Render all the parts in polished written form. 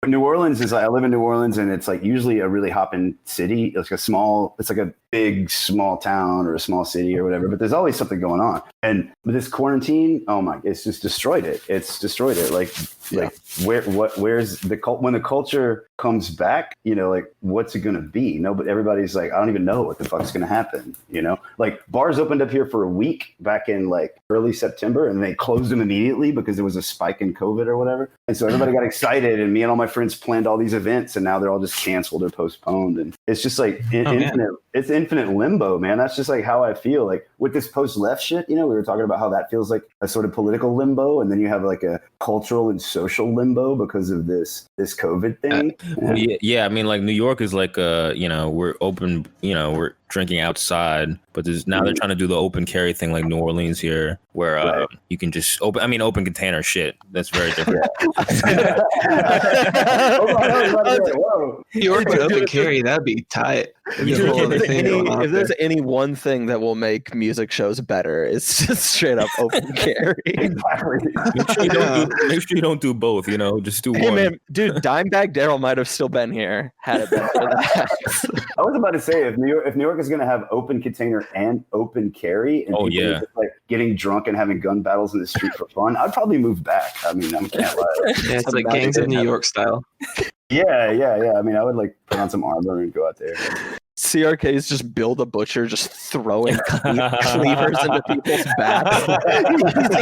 New Orleans is, I live in New Orleans, and it's like usually a really hopping city. It's like a big small town or a small city or whatever, but there's always something going on. And with this quarantine, oh my, it's just destroyed it. Where's the cult when the culture comes back, like what's it going to be? No, but everybody's like, I don't even know what the fuck's going to happen. Like bars opened up here for a week back in like early September, and they closed them immediately because there was a spike in COVID or whatever. And so everybody got excited, and me and all my friends planned all these events, and now they're all just canceled or postponed. And it's just like infinite limbo, man. That's just like how I feel like with this post-left shit. We were talking about how that feels like a sort of political limbo, and then you have like a cultural and social limbo because of this COVID thing. I mean, like New York is like we're open, we're drinking outside, but they're trying to do the open carry thing like New Orleans here, where you can just open container shit. That's very different. New York with open carry, that'd be tight. If there's any one thing that will make music shows better, it's just straight up open carry. Make sure you don't do both. Just do one. Hey man, dude, Dimebag Daryl might have still been here had it been for that. I was about to say if New York is going to have open container and open carry, and just like getting drunk and having gun battles in the street for fun, I'd probably move back. I mean, I can't lie. Yeah, it's like gangs of New York style. Yeah. I mean, I would like put on some armor and go out there. CRK's just Bill the Butcher, just throwing cleavers into people's backs.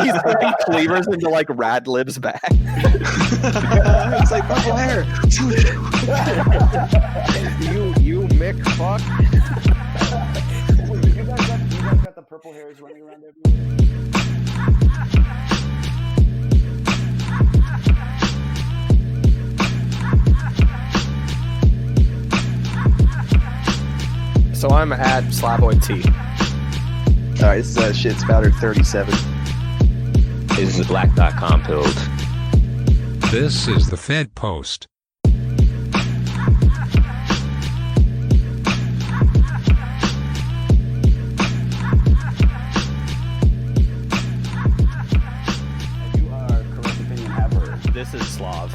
he's putting cleavers into like Radlib's back. It's like purple hair. you Mick fuck. You guys got the purple hairs running around everywhere. So I'm at Slavoid T. All right, this is Shit Spouter 37. This is Black.com pilled. This is the Fed Post. You are correct opinion haver. This is Slav.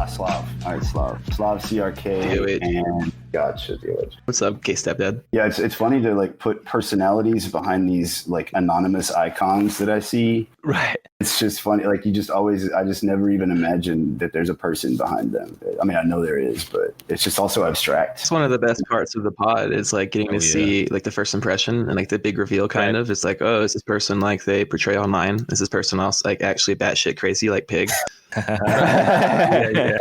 Slav. All right, Slav, CRK, and gotcha. What's up, GayStepDad? Yeah, it's funny to like put personalities behind these like anonymous icons that I see. Right. It's just funny. Like I just never even imagined that there's a person behind them. I mean, I know there is, but it's just also abstract. It's one of the best parts of the pod. Is like getting to see like the first impression and like the big reveal kind of. It's like, oh, is this person like they portray online? Is this person else like actually batshit crazy like Pig? Yeah,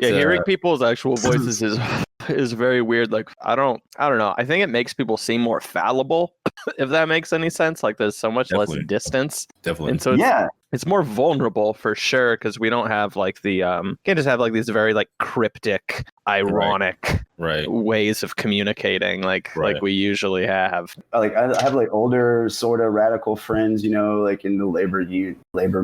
hearing people's actual voices is very weird. Like I don't know. I think it makes people seem more fallible, if that makes any sense. Like there's so much less distance. Definitely. And so it's more vulnerable for sure, because we don't have like the can't just have like these very like cryptic, ironic ways of communicating like we usually have. Like I have like older sort of radical friends, like in the labor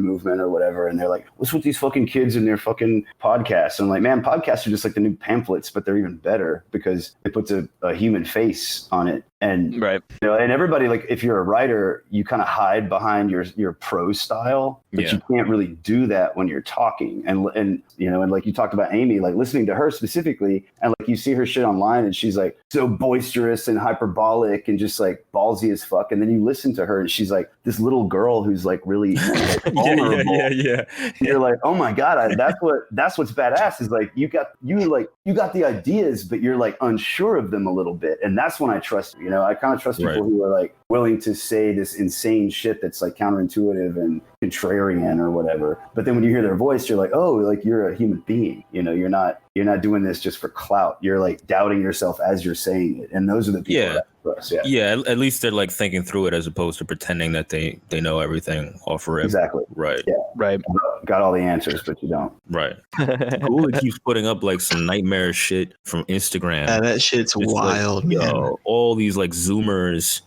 movement or whatever, and they're like, what's with these fucking kids and their fucking podcasts? And I'm like, man, podcasts are just like the new pamphlets, but they're even better because it puts a human face on it. And and everybody, like if you're a writer, you kind of hide behind your prose style, but you can't really do that when you're talking. And like you talked about Amy, like listening to her specifically, and like you see her shit online, and she's like so boisterous and hyperbolic and just like ballsy as fuck. And then you listen to her, and she's like this little girl who's like really like, vulnerable. Yeah. You're like, oh my god, that's what's badass is like you got the ideas, but you're like unsure of them a little bit, and that's when I trust you. I kind of trust people who are like willing to say this insane shit that's like counterintuitive and contrarian or whatever. But then when you hear their voice, you're like, oh, like you're a human being. You're not doing this just for clout. You're like doubting yourself as you're saying it. And those are the people that trust. At least they're like thinking through it as opposed to pretending that they know everything off rip. Exactly. Right. Yeah. Right. Got all the answers, but you don't. Right. Google keeps putting up like some nightmare shit from Instagram. That shit's wild, like, man. All these like Zoomers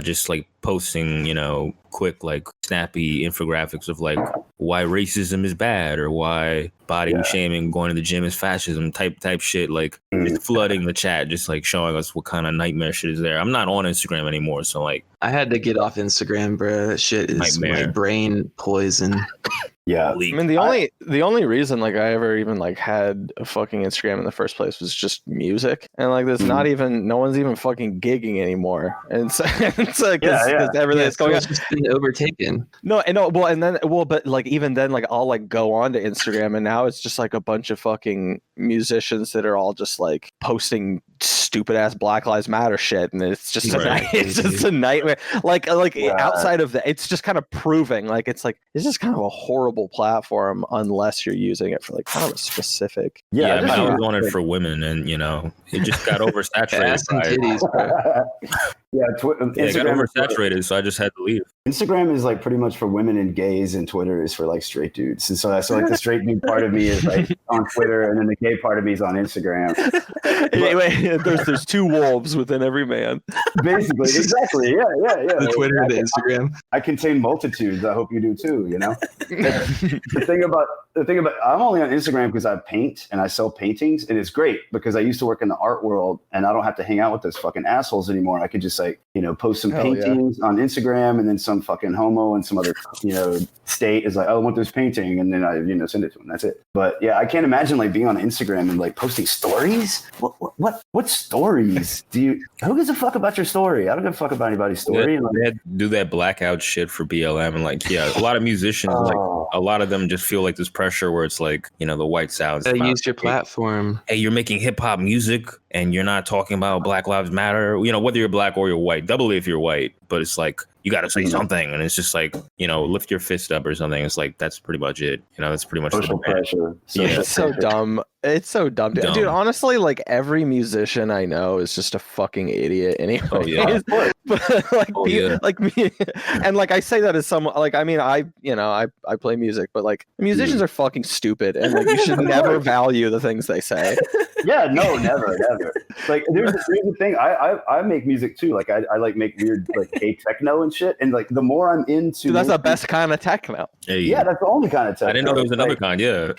just like posting, quick like snappy infographics of like why racism is bad or why body shaming going to the gym is fascism type shit, like just flooding the chat, just like showing us what kind of nightmare shit is there. I'm not on Instagram anymore, so like I had to get off Instagram, bro. That shit is my brain poison. Yeah. I mean, the only reason like I ever even like had a fucking Instagram in the first place was just music, and like there's not even no one's even fucking gigging anymore, and so it's like because everything is going on. It's just been overtaken. No, but like even then, like I'll like go on to Instagram, and now it's just like a bunch of fucking musicians that are all just like posting stupid ass Black Lives Matter shit, and it's just it's just a nightmare. Like outside of that, it's just kind of proving like it's just kind of a horrible platform unless you're using it for like kind of a specific. Yeah, but I was on it for women, and it just got oversaturated. It got oversaturated, so I just had to leave. Instagram is like pretty much for women and gays, and Twitter is for like straight dudes. And so like the straight dude part of me is like on Twitter, and then the gay part of me is on Instagram. Anyway, there's two wolves within every man. Basically, exactly. Yeah. The Twitter and the Instagram. I contain multitudes. I hope you do too. The thing about I'm only on Instagram because I paint and I sell paintings, and it's great because I used to work in the art world, and I don't have to hang out with those fucking assholes anymore. I could just like post some paintings on Instagram, and then some fucking homo in some other state is like, oh, I want this painting, and then I send it to them. That's it. But yeah, I can't imagine like being on Instagram and like posting stories. What stories who gives a fuck about your story? I don't give a fuck about anybody's story. They had to do that blackout shit for BLM, and like a lot of musicians like a lot of them just feel like this pressure where it's like the white South. They use your platform. Hey, you're making hip hop music and you're not talking about Black Lives Matter. Whether you're black or you're white, doubly if you're white. But it's like you got to say something, and it's just like lift your fist up or something. It's like that's pretty much it. That's pretty much social pressure. It's so dumb. It's so dumb, dude. Honestly, like every musician I know is just a fucking idiot anyway. Oh, yeah. But like me, and like I say that as someone like I mean I play music, but like musicians are fucking stupid, and like you should never value the things they say. Yeah, no, never. Like there's the thing. I make music too. Like I like make weird like gay techno and shit. And like the more I'm into, dude, that's the best kind of techno. Hey, yeah, that's the only kind of techno. I didn't know there was another kind. Yeah.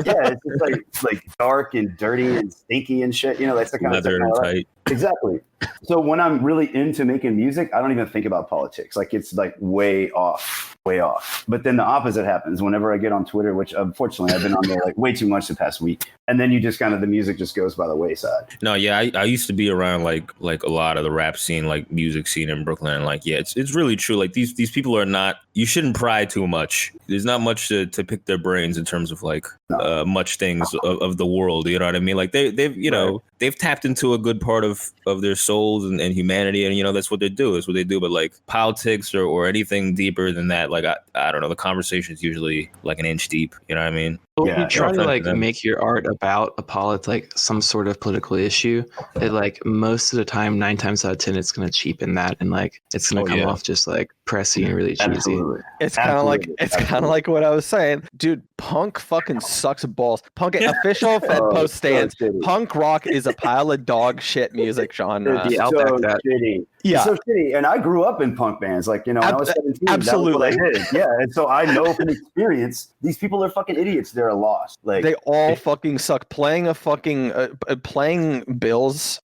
Yeah, it's just like dark and dirty and stinky and shit. That's the kind of techno. Tight. Exactly. So when I'm really into making music, I don't even think about politics. Like it's like way off. But then the opposite happens whenever I get on Twitter, which unfortunately I've been on there like way too much the past week. And then you just kind of the music just goes by the wayside. No, yeah, I used to be around like a lot of the rap scene, like music scene in Brooklyn. And like, yeah, it's really true. Like these people are not. You shouldn't pry too much. There's not much to pick their brains in terms of like much things of the world. You know what I mean? Like they've tapped into a good part of their souls and humanity, and that's what they do. It's what they do. But like politics or anything deeper than that, like I don't know. The conversation is usually like an inch deep. You know what I mean? Well, if you try to like make your art about like some sort of political issue, it like most of the time, 9 times out of 10, it's gonna cheapen that, and like it's gonna come off just like pressy and really cheesy. Absolutely. It's kind of like what I was saying, dude. Punk fucking sucks balls. Punk official Fed post stance. Punk rock is a pile of dog shit music genre. It's so shitty. Yeah, it's so shitty. And I grew up in punk bands. Like when I was 17, absolutely. That was what I did. Yeah, and so I know from experience, these people are fucking idiots. They're lost. Like they all fucking suck. Playing a fucking playing bills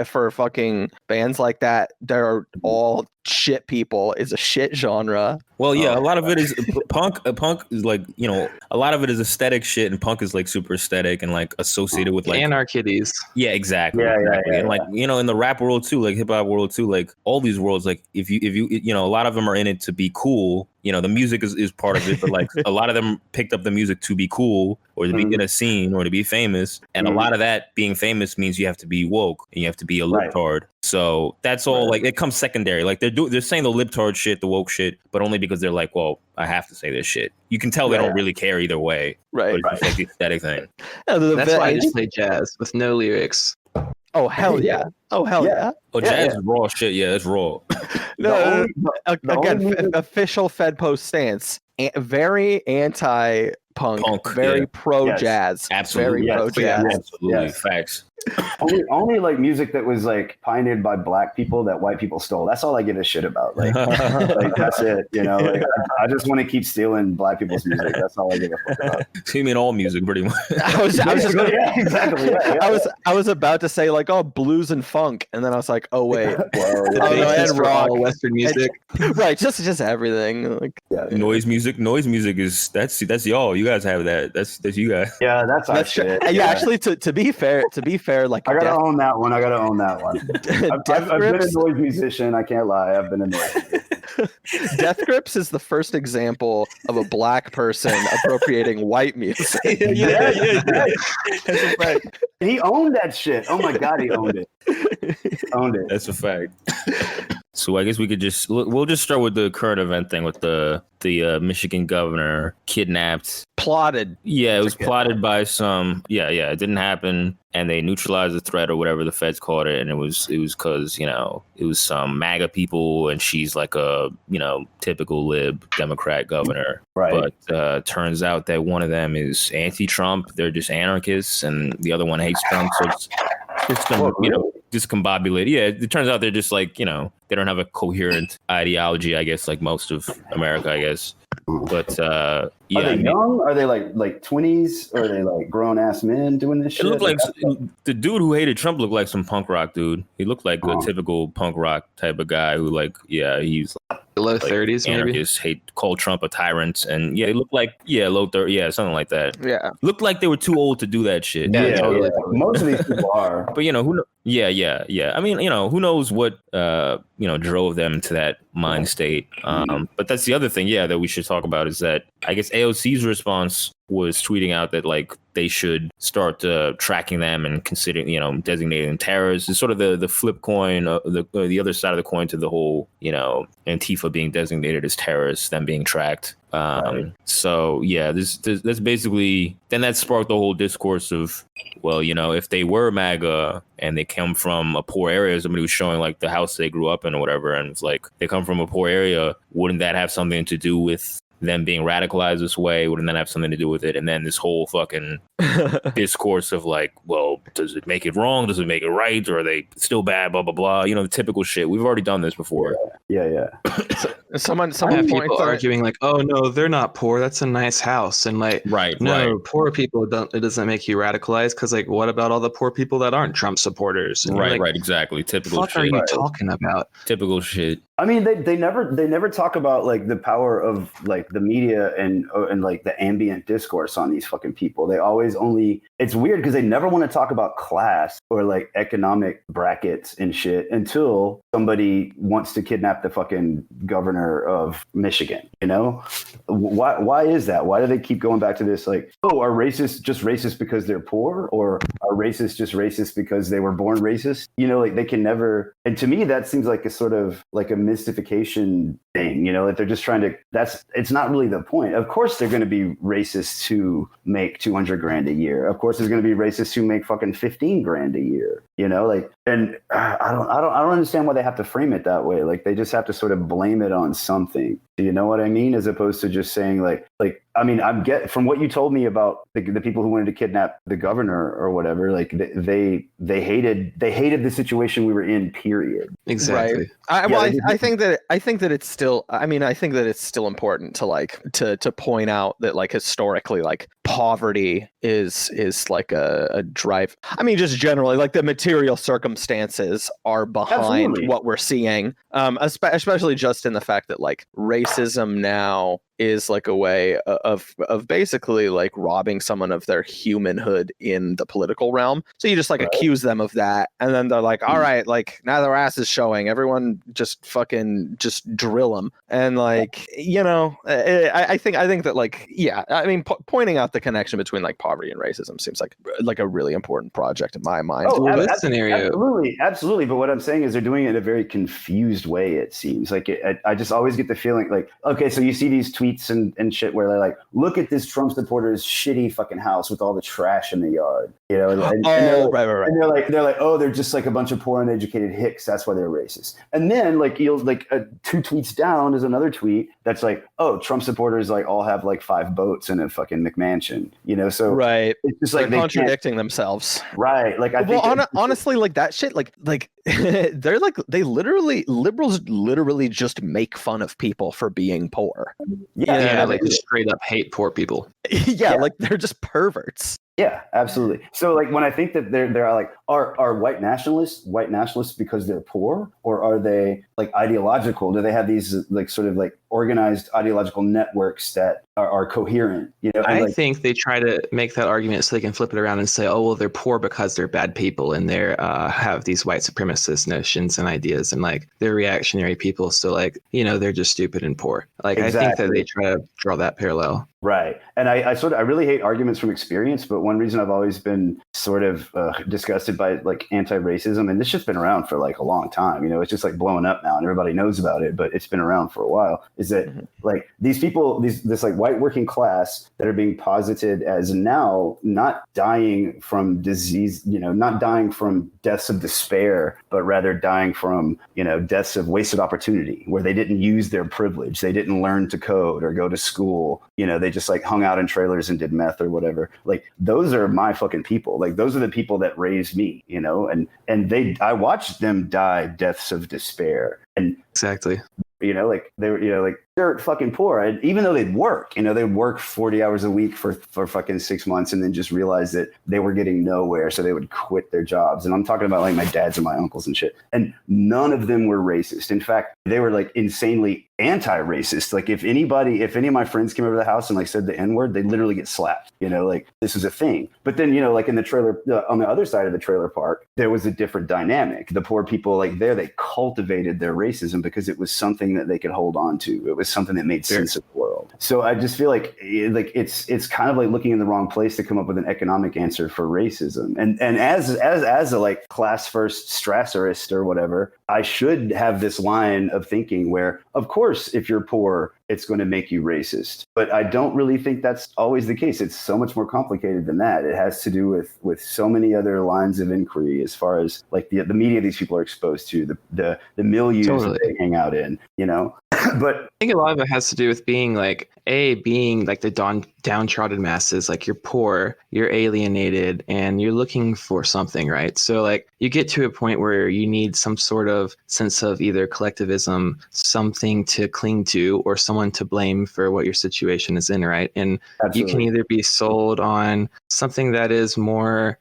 for fucking bands like that. They're all shit people. Is a shit genre. Well, yeah, a lot of it is punk. Punk is like a lot of it is aesthetic shit, and punk is like super aesthetic and like associated with like anarchies. Yeah, exactly. Yeah. And like in the rap world too, like hip hop world too, like all these worlds, like if you a lot of them are in it to be cool. The music is part of it, but like a lot of them picked up the music to be cool or to be in a scene or to be famous. And a lot of that being famous means you have to be woke and you have to be a libtard. So that's all like it comes secondary. Like they're saying the libtard shit, the woke shit, but only because they're like, well, I have to say this shit. You can tell they don't really care either way. Right. But it's like the aesthetic thing. That's why I just play jazz with no lyrics. Oh hell yeah! Oh hell yeah! Oh, jazz is raw shit. Yeah, it's raw. No, again, official Fed post stance. Very anti-punk, very pro-jazz. Absolutely. Very pro-jazz. Absolutely. Facts. only like music that was like pioneered by black people that white people stole. That's all I give a shit about. Like that's it. You know, like I just want to keep stealing black people's music. That's all I give a fuck about. You mean all music, pretty much? I was just gonna, yeah, exactly. Yeah. I was about to say like, oh, blues and funk, and then I was like, oh wait, and rock, Western music, right? Just everything. Like noise music is that's y'all. You guys have that. That's you guys. Yeah, that's our shit. Yeah, actually, to be fair, like I gotta own that one. I've been a noise musician. I can't lie. I've been a noise musician. Death Grips is the first example of a black person appropriating white music. Yeah. That's a fact. He owned that shit. Oh my god, he owned it. That's a fact. So I guess we'll just start with the current event thing with the Michigan governor kidnapped. Plotted. Yeah, it was plotted by some. Yeah, it didn't happen, and they neutralized the threat or whatever the feds called it, and it was because it was some MAGA people, and she's like a typical lib Democrat governor. Right. But turns out that one of them is anti-Trump. They're just anarchists, and the other one hates Trump. So it's discombobulated. Yeah, it turns out they're just like they don't have a coherent ideology. I guess like most of America, I guess. But are they young? Are they like 20s? Or are they like grown ass men doing this shit? It looked like the dude who hated Trump looked like some punk rock dude. He looked like a typical punk rock type of guy who he's low 30s, anarchists, call Trump a tyrant, and he looked like low 30s, something like that. Yeah, looked like they were too old to do that shit. Yeah, totally. Most of these people are. But who? Yeah. I mean, who knows what drove them to that mind state. But that's the other thing, that we should talk about is that I guess AOC's response was tweeting out that like they should start tracking them and considering, designating them terrorists. It's sort of the flip coin, the other side of the coin to the whole, Antifa being designated as terrorists, them being tracked. Right. So that's basically, then that sparked the whole discourse of, well, if they were MAGA and they come from a poor area, somebody was showing like the house they grew up in or whatever, and it's like they come from a poor area, wouldn't that have something to do with them being radicalized this way? Wouldn't that have something to do with it? And then this whole fucking discourse of like, well, does it make it wrong? Does it make it right? Or are they still bad? Blah, blah, blah. The typical shit. We've already done this before. Yeah. Someone have people arguing like, oh no, they're not poor. That's a nice house. And like, poor people it doesn't make you radicalized because like, what about all the poor people that aren't Trump supporters? And right, exactly. Typical what shit. What are you talking about? Typical shit. I mean, they never talk about like the power of like the media and like the ambient discourse on these fucking people. They always it's weird because they never want to talk about class or like economic brackets and shit until somebody wants to kidnap the fucking governor of Michigan. Why is that? Why do they keep going back to this? Like, oh, are racists just racist because they're poor, or are racists just racist because they were born racist? Like they can never. And to me, that seems like a sort of like a mystification thing. Like they're just trying to. It's not really the point. Of course, they're going to be racists who make $200,000 a year. Of course, there's going to be racists who make fucking $15,000 a year. And I don't understand why they have to frame it that way. Like they just have to sort of blame it on something. Do you know what I mean? As opposed to just saying like I mean, from what you told me about the people who wanted to kidnap the governor or whatever, like they hated the situation we were in, period. Exactly. Right. I think that it's still, I think that it's still important to point out that like historically, like poverty is like a drive. I mean, just generally like the material circumstances are behind Absolutely. What we're seeing, especially just in the fact that like racism now is like a way of basically like robbing someone of their humanhood in the political realm. So you just like accuse them of that, and then they're like, all right, like now their ass is showing, everyone just fucking just drill them. And like, I think that like, I mean, pointing out the connection between like poverty and racism seems like a really important project in my mind. This scenario, absolutely. But what I'm saying is they're doing it in a very confused way. It seems like I just always get the feeling like, okay, so you see these tweets tweets and shit where they're like, look at this Trump supporter's shitty fucking house with all the trash in the yard, you know? And Right. And they're like, oh, they're just like a bunch of poor uneducated hicks. That's why they're racist. And then like you'll like 2 tweets down is another tweet that's like, oh, Trump supporters like all have like 5 boats in a fucking McMansion, you know? So right, it's just like they're contradicting themselves. Right. Like I think honestly, like that shit, like they're like liberals literally just make fun of people for being poor. Yeah, like just straight up hate poor people. Yeah, like they're just perverts. Yeah, absolutely. So like when I think that they're like are white nationalists because they're poor, or are they like ideological? Do they have these like sort of like organized ideological networks that are coherent? You know, I think they try to make that argument so they can flip it around and say, oh, well, they're poor because they're bad people and they're have these white supremacist notions and ideas, and like they're reactionary people. So like, you know, they're just stupid and poor. Like exactly. I think that they try to draw that parallel. Right. And I really hate arguments from experience, but one reason I've always been sort of disgusted by like anti-racism, and this shit's been around for like a long time, you know, it's just like blowing up now and everybody knows about it, but it's been around for a while, is that like these people, this like white working class that are being posited as now not dying from disease, you know, not dying from deaths of despair, but rather dying from, you know, deaths of wasted opportunity where they didn't use their privilege. They didn't learn to code or go to school. You know, they just like hung out in trailers and did meth or whatever. Like those are my fucking people. Like those are the people that raised me, you know, and I watched them die deaths of despair. And exactly. You know, like they were, you know, like they're fucking poor. And even though they'd work, you know, they'd work 40 hours a week for fucking 6 months and then just realize that they were getting nowhere. So they would quit their jobs. And I'm talking about like my dads and my uncles and shit. And none of them were racist. In fact, they were like insanely anti-racist. Like if any of my friends came over to the house and like said the N-word, they'd literally get slapped, you know, like this is a thing. But then, you know, like in the trailer, on the other side of the trailer park, there was a different dynamic. The poor people like there, they cultivated their racism because it was something that they could hold on to. It was something that made sense of the world. So I just feel like it's kind of like looking in the wrong place to come up with an economic answer for racism. And as a like class first Strasserist or whatever, I should have this line of thinking where, of course, if you're poor, it's going to make you racist. But I don't really think that's always the case. It's so much more complicated than that. It has to do with so many other lines of inquiry as far as like the media these people are exposed to, the milieux that they hang out in, you know. But I think a lot of it has to do with being like the downtrodden masses. Like you're poor, you're alienated, and you're looking for something, right? So like you get to a point where you need some sort of sense of either collectivism, something to cling to, or someone to blame for what your situation is in, right? And you can either be sold on something that is more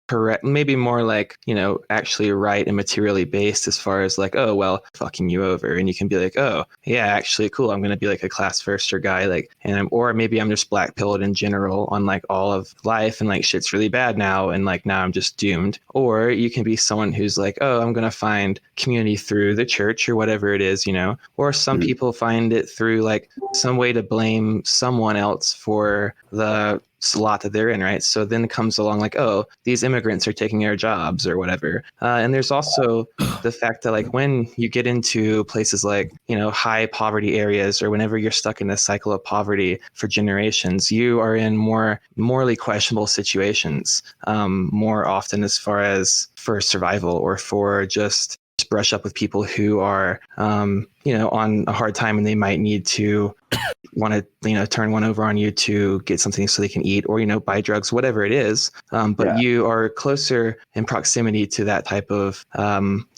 correct, maybe more like, you know, actually right and materially based as far as like, oh, well, fucking you over. And you can be like, oh, yeah, actually, cool. I'm going to be like a class firster guy. Like, or maybe I'm just black pilled in general on like all of life and like shit's really bad now. And like now I'm just doomed. Or you can be someone who's like, oh, I'm going to find community through the church or whatever it is, you know, or some people find it through like some way to blame someone else for the slot that they're in, right? So then it comes along like, oh, these immigrants are taking our jobs or whatever. And there's also the fact that like when you get into places like, you know, high poverty areas, or whenever you're stuck in a cycle of poverty for generations, you are in more morally questionable situations more often as far as for survival or for just brush up with people who are, you know, on a hard time and they might need to want to, you know, turn one over on you to get something so they can eat or, you know, buy drugs, whatever it is. But you are closer in proximity to that type of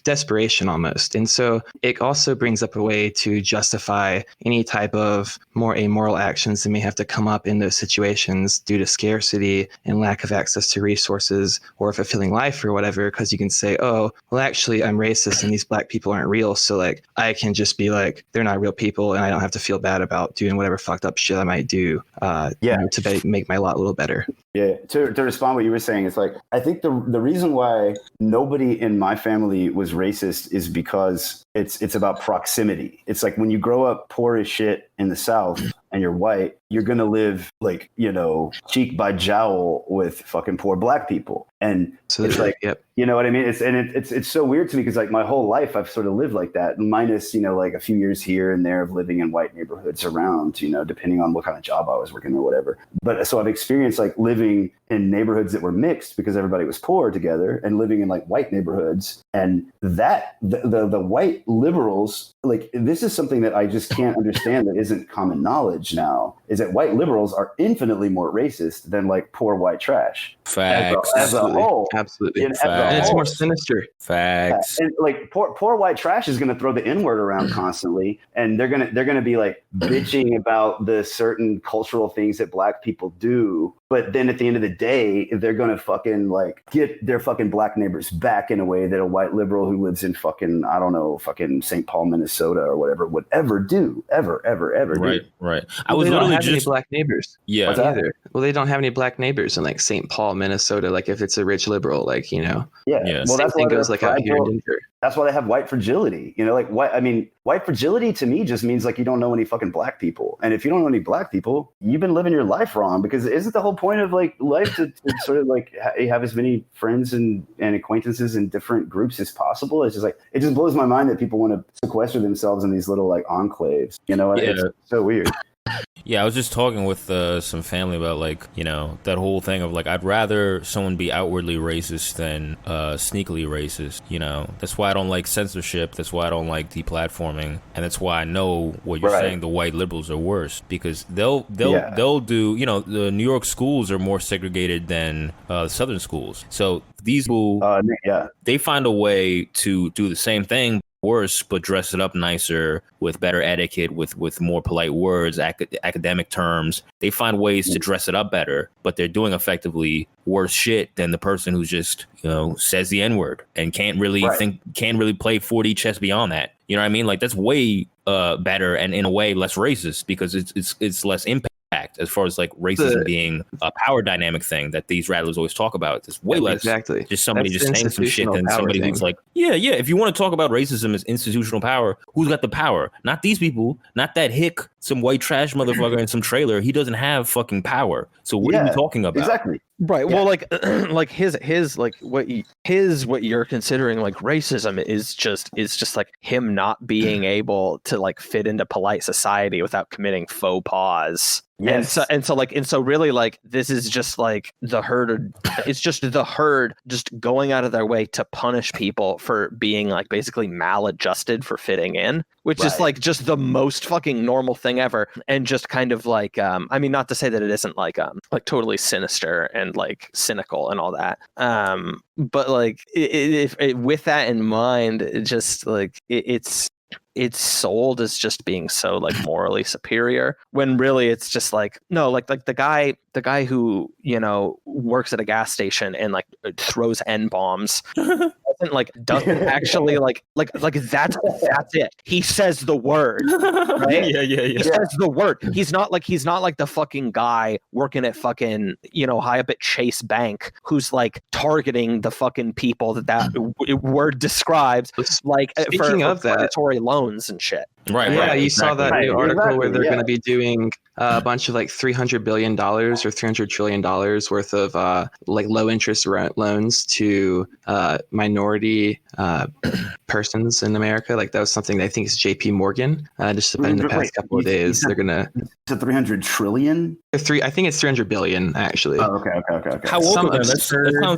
desperation almost. And so it also brings up a way to justify any type of more amoral actions that may have to come up in those situations due to scarcity and lack of access to resources or a fulfilling life or whatever, because you can say, oh, well, actually, I'm racist and these black people aren't real. So like, I can just be like, they're not real people and I don't have to feel bad about doing whatever fucked up shit I might do you know, to make my lot a little better. Yeah, to respond what you were saying, it's like, I think the reason why nobody in my family was racist is because it's about proximity. It's like when you grow up poor as shit in the South and you're white, you're going to live like, you know, cheek by jowl with fucking poor black people. And So it's like, yep. you know what I mean? It's so weird to me because like my whole life I've sort of lived like that, minus, you know, like a few years here and there of living in white neighborhoods around, you know, depending on what kind of job I was working or whatever. But so I've experienced like living in neighborhoods that were mixed because everybody was poor together, and living in like white neighborhoods. And that the white liberals, like, this is something that I just can't understand that isn't common knowledge now, is that white liberals are infinitely more racist than like poor white trash. Facts. As a whole. Absolutely. You know, And it's more sinister. Facts. And like poor white trash is going to throw the N-word around constantly, and they're gonna be like bitching about the certain cultural things that black people do. But then at the end of the day, they're going to fucking like get their fucking black neighbors back in a way that a white liberal who lives in fucking, I don't know, fucking St. Paul, Minnesota or whatever would ever do, ever Right, do. right. I was literally have any black neighbors. Yeah. Either. Well, they don't have any black neighbors in like St. Paul, Minnesota. Like if it's a rich liberal, like, you know. Yeah. Yeah. Well, Same thing goes like out here in Denver. That's why they have white fragility. You know, like white fragility to me just means like you don't know any fucking black people. And if you don't know any black people, you've been living your life wrong, because isn't the whole point of like life to sort of like have as many friends and acquaintances in different groups as possible? It's just like, it just blows my mind that people want to sequester themselves in these little like enclaves. You know, it's so weird. Yeah, I was just talking with some family about, like, you know, that whole thing of, like, I'd rather someone be outwardly racist than sneakily racist, you know? That's why I don't like censorship. That's why I don't like deplatforming. And that's why I know what you're saying, the white liberals are worse, because they'll do, you know, the New York schools are more segregated than Southern schools. So these people, they find a way to do the same thing, worse, but dress it up nicer with better etiquette, with more polite words, academic terms. They find ways to dress it up better, but they're doing effectively worse shit than the person who's just, you know, says the N-word and can't really play 4D chess beyond that. You know what I mean? Like, that's way better, and in a way less racist, because it's less impact as far as like racism being a power dynamic thing that these rattlers always talk about. It's way less just somebody just saying some shit than somebody who's like, yeah. If you want to talk about racism as institutional power, who's got the power? Not these people, not that hick, some white trash motherfucker in some trailer. He doesn't have fucking power. So what are we talking about? Exactly. Right. Yeah. Well, like his like what you're considering like racism is just like him not being able to like fit into polite society without committing faux pas. Yes. And so really like this is just like the herd. It's just the herd just going out of their way to punish people for being like basically maladjusted for fitting in, which is like just the most fucking normal thing ever. And just kind of like I mean, not to say that it isn't like totally sinister and like cynical and all that. But like with that in mind, it just like it's sold as just being so like morally superior, when really it's just like, no, like the guy who, you know, works at a gas station and like throws N-bombs doesn't actually like that's it. He says the word, right? He says the word. He's not like the fucking guy working at fucking, you know, high up at Chase Bank who's like targeting the fucking people that word describes, like speaking of that, predatory loans and shit. Right. You saw that new article where they're going to be doing a bunch of like $300 billion or $300 trillion worth of like low interest loans to minority persons in America. Like that was something that I think is JP Morgan. Just in the past couple of days, they're going to. It's a 300 trillion? I think it's 300 billion actually. Oh, okay. How woke of them?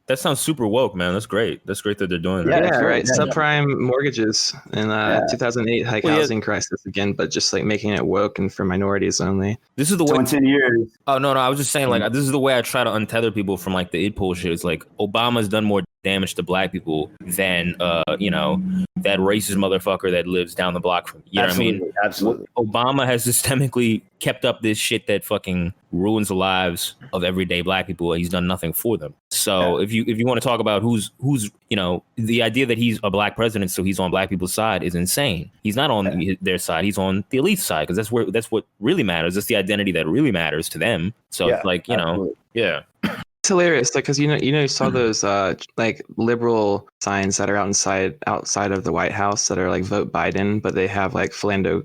That sounds super woke, man. That's great. That's great that they're doing that. Yeah, right. Subprime mortgages in 2008 housing crisis again, but just like making it woke and for minorities only. This is the way. In 10 years. Oh no, I was just saying, like, this is the way I try to untether people from like the id poll shit. It's like Obama's done more damage to black people than you know, that racist motherfucker that lives down the block from you. Know what I mean? Absolutely. Obama has systemically kept up this shit that fucking ruins the lives of everyday black people. He's done nothing for them. So if you want to talk about who's you know, the idea that he's a black president, so he's on black people's side, is insane. He's not on their side. He's on the elite side, because that's what really matters. That's the identity that really matters to them. So it's like, you know, It's hilarious, like, because you saw those like liberal signs that are outside of the White House that are like vote Biden, but they have like Philando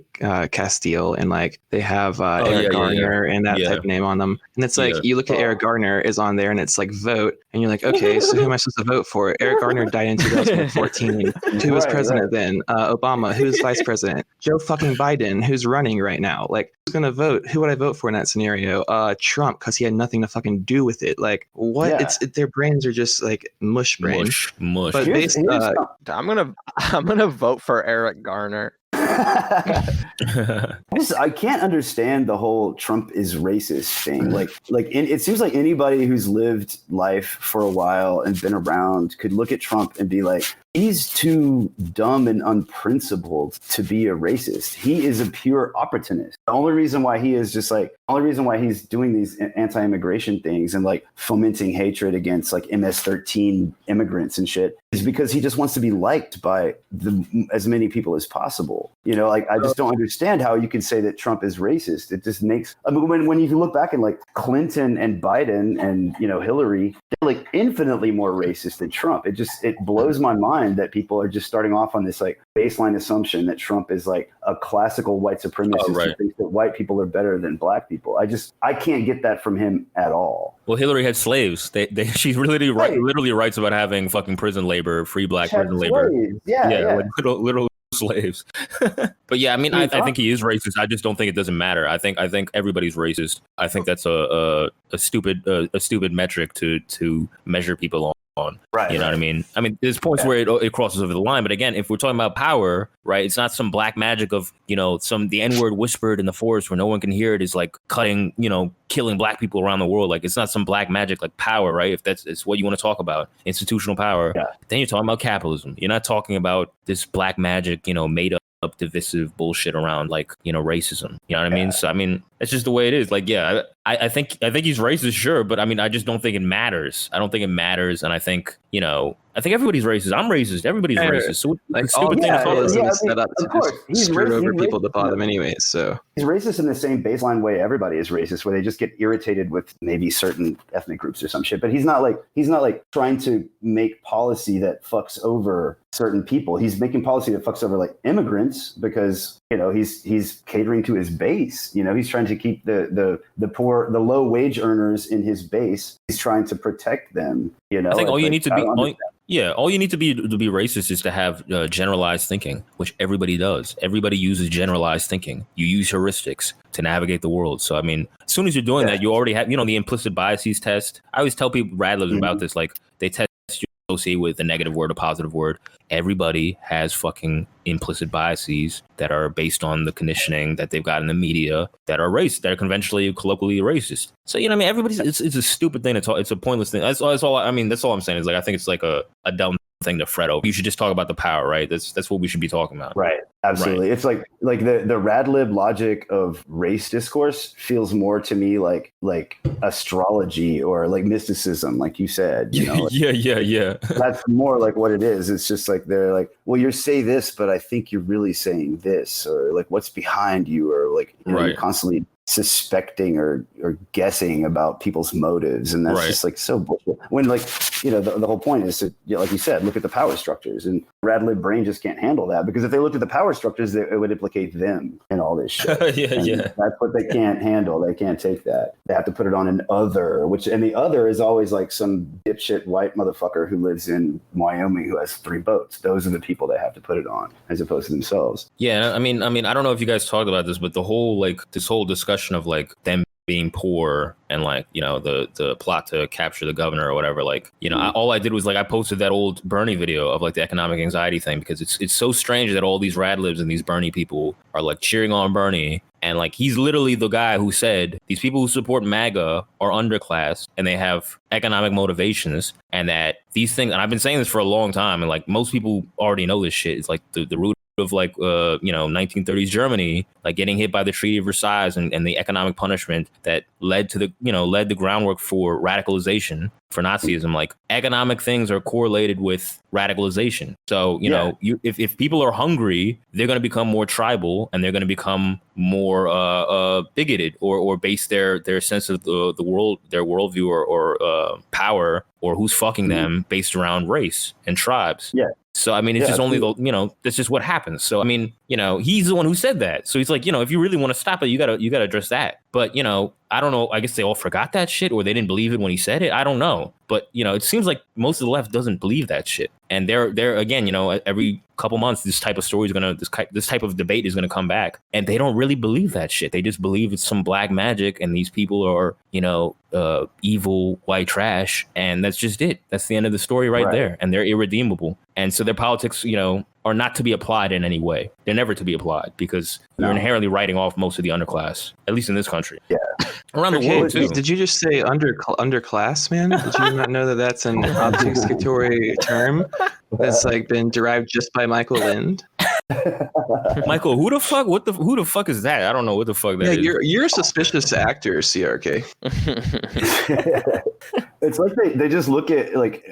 Castile and like they have Eric Garner and that type of name on them, and it's like you look at Eric Garner is on there and it's like vote, and you're like, okay, so who am I supposed to vote for? Eric Garner died in 2014. Who was president then? Obama. Who's vice president? Joe fucking Biden, who's running right now. Like, who's gonna vote? Who would I vote for in that scenario? Trump, because he had nothing to fucking do with it. Like, what? Yeah. Their brains are just like mush brains. Mush. But I'm gonna vote for Eric Garner. I can't understand the whole Trump is racist thing. It seems like anybody who's lived life for a while and been around could look at Trump and be like, he's too dumb and unprincipled to be a racist. He is a pure opportunist. The only reason why he's doing these anti-immigration things and like fomenting hatred against like MS-13 immigrants and shit is because he just wants to be liked by as many people as possible. You know, like I just don't understand how you can say that Trump is racist. It just makes, I mean, when you look back and like Clinton and Biden and, you know, Hillary, they're like infinitely more racist than Trump. It blows my mind that people are just starting off on this like baseline assumption that Trump is like a classical white supremacist who thinks that white people are better than black people. I can't get that from him at all. Well, Hillary had slaves. She literally writes about having fucking prison labor, free black prison labor. Yeah. Like literal slaves. But yeah, I mean, I think he is racist. I just don't think it doesn't matter. I think everybody's racist. I think that's a stupid metric to measure people on. Right. You know what I mean? I mean, there's points where it crosses over the line. But again, if we're talking about power, right, it's not some black magic of, you know, the N-word whispered in the forest where no one can hear it is like cutting, you know, killing black people around the world. Like, it's not some black magic like power, right? If it's what you want to talk about, institutional power, then you're talking about capitalism. You're not talking about this black magic, you know, made up divisive bullshit around like, you know, racism. You know what I mean? So I mean, it's just the way it is. Like, yeah, I think he's racist, sure, but I mean, I just don't think it matters. I don't think it matters, and I think, you know, I think everybody's racist. I'm racist. Everybody's racist. So like all capitalism is set up to just screw over people at the bottom anyways. So he's racist in the same baseline way everybody is racist, where they just get irritated with maybe certain ethnic groups or some shit. But he's not like trying to make policy that fucks over certain people. He's making policy that fucks over like immigrants because, you know, he's catering to his base. You know, he's trying to keep the poor, the low wage earners in his base. He's trying to protect them. You know, I think all you need to be. All you need to be racist is to have generalized thinking, which everybody does. Everybody uses generalized thinking. You use heuristics to navigate the world. So, I mean, as soon as you're doing that, you already have, you know, the implicit biases test. I always tell people, radlers about this, like they test you associate with a negative word, a positive word. Everybody has fucking implicit biases that are based on the conditioning that they've got in the media that are that are conventionally, colloquially racist. So, you know, I mean, it's a stupid thing to talk. It's a pointless thing. That's all. I mean, that's all I'm saying is like, I think it's like a dumb thing to fret over. You should just talk about the power, right? That's what we should be talking about. Right. Absolutely. Right. It's like the radlib logic of race discourse feels more to me like astrology or like mysticism, like you said. You know, like, yeah. That's more like what it is. It's just like they're like, well, you say this, but I think you're really saying this, or like what's behind you, or like, you know, you're constantly suspecting or guessing about people's motives, and that's just like so bullshit. When, like, you know, the whole point is to, like you said, look at the power structures, and radlib brain just can't handle that, because if they looked at the power structures, it would implicate them in all this shit. That's what they can't handle. They can't take that. They have to put it on an other, and the other is always like some dipshit white motherfucker who lives in Wyoming who has 3 boats. Those are the people they have to put it on, as opposed to themselves. Yeah, I mean, I don't know if you guys talked about this, but the whole this whole discussion of like them being poor and like, you know, the plot to capture the governor or whatever, like, you know, all I did was like I posted that old Bernie video of like the economic anxiety thing, because it's so strange that all these radlibs and these Bernie people are like cheering on Bernie, and like he's literally the guy who said these people who support MAGA are underclass and they have economic motivations, and that these things, and I've been saying this for a long time, and like most people already know this shit, it's like the root of like 1930s Germany, like getting hit by the Treaty of Versailles and the economic punishment that led to the groundwork for radicalization for Nazism. Like economic things are correlated with radicalization. So if people are hungry, they're going to become more tribal and they're going to become more bigoted or base their sense of the world, their worldview or power or who's fucking them based around race and tribes. Yeah. So, I mean, it's just only that's just what happens. So, I mean, he's the one who said that. So he's like, if you really want to stop it, you gotta address that. But, I don't know. I guess they all forgot that shit or they didn't believe it when he said it. I don't know. But, it seems like most of the left doesn't believe that shit. And they're again, every couple months, this type of story is this type of debate is going to come back. And they don't really believe that shit. They just believe it's some black magic and these people are, evil white trash. And that's just it. That's the end of the story right there. And they're irredeemable. And so their politics, are not to be applied in any way. They're never to be applied because you're inherently writing off most of the underclass, at least in this country. Yeah. Around the world, too. Did you just say underclass, man? Did you not know that that's an obfuscatory term that's like been derived just by Michael Lind? Michael, who the fuck is that? I don't know what the fuck that is. You're a suspicious actor, CRK. It's like they just look at like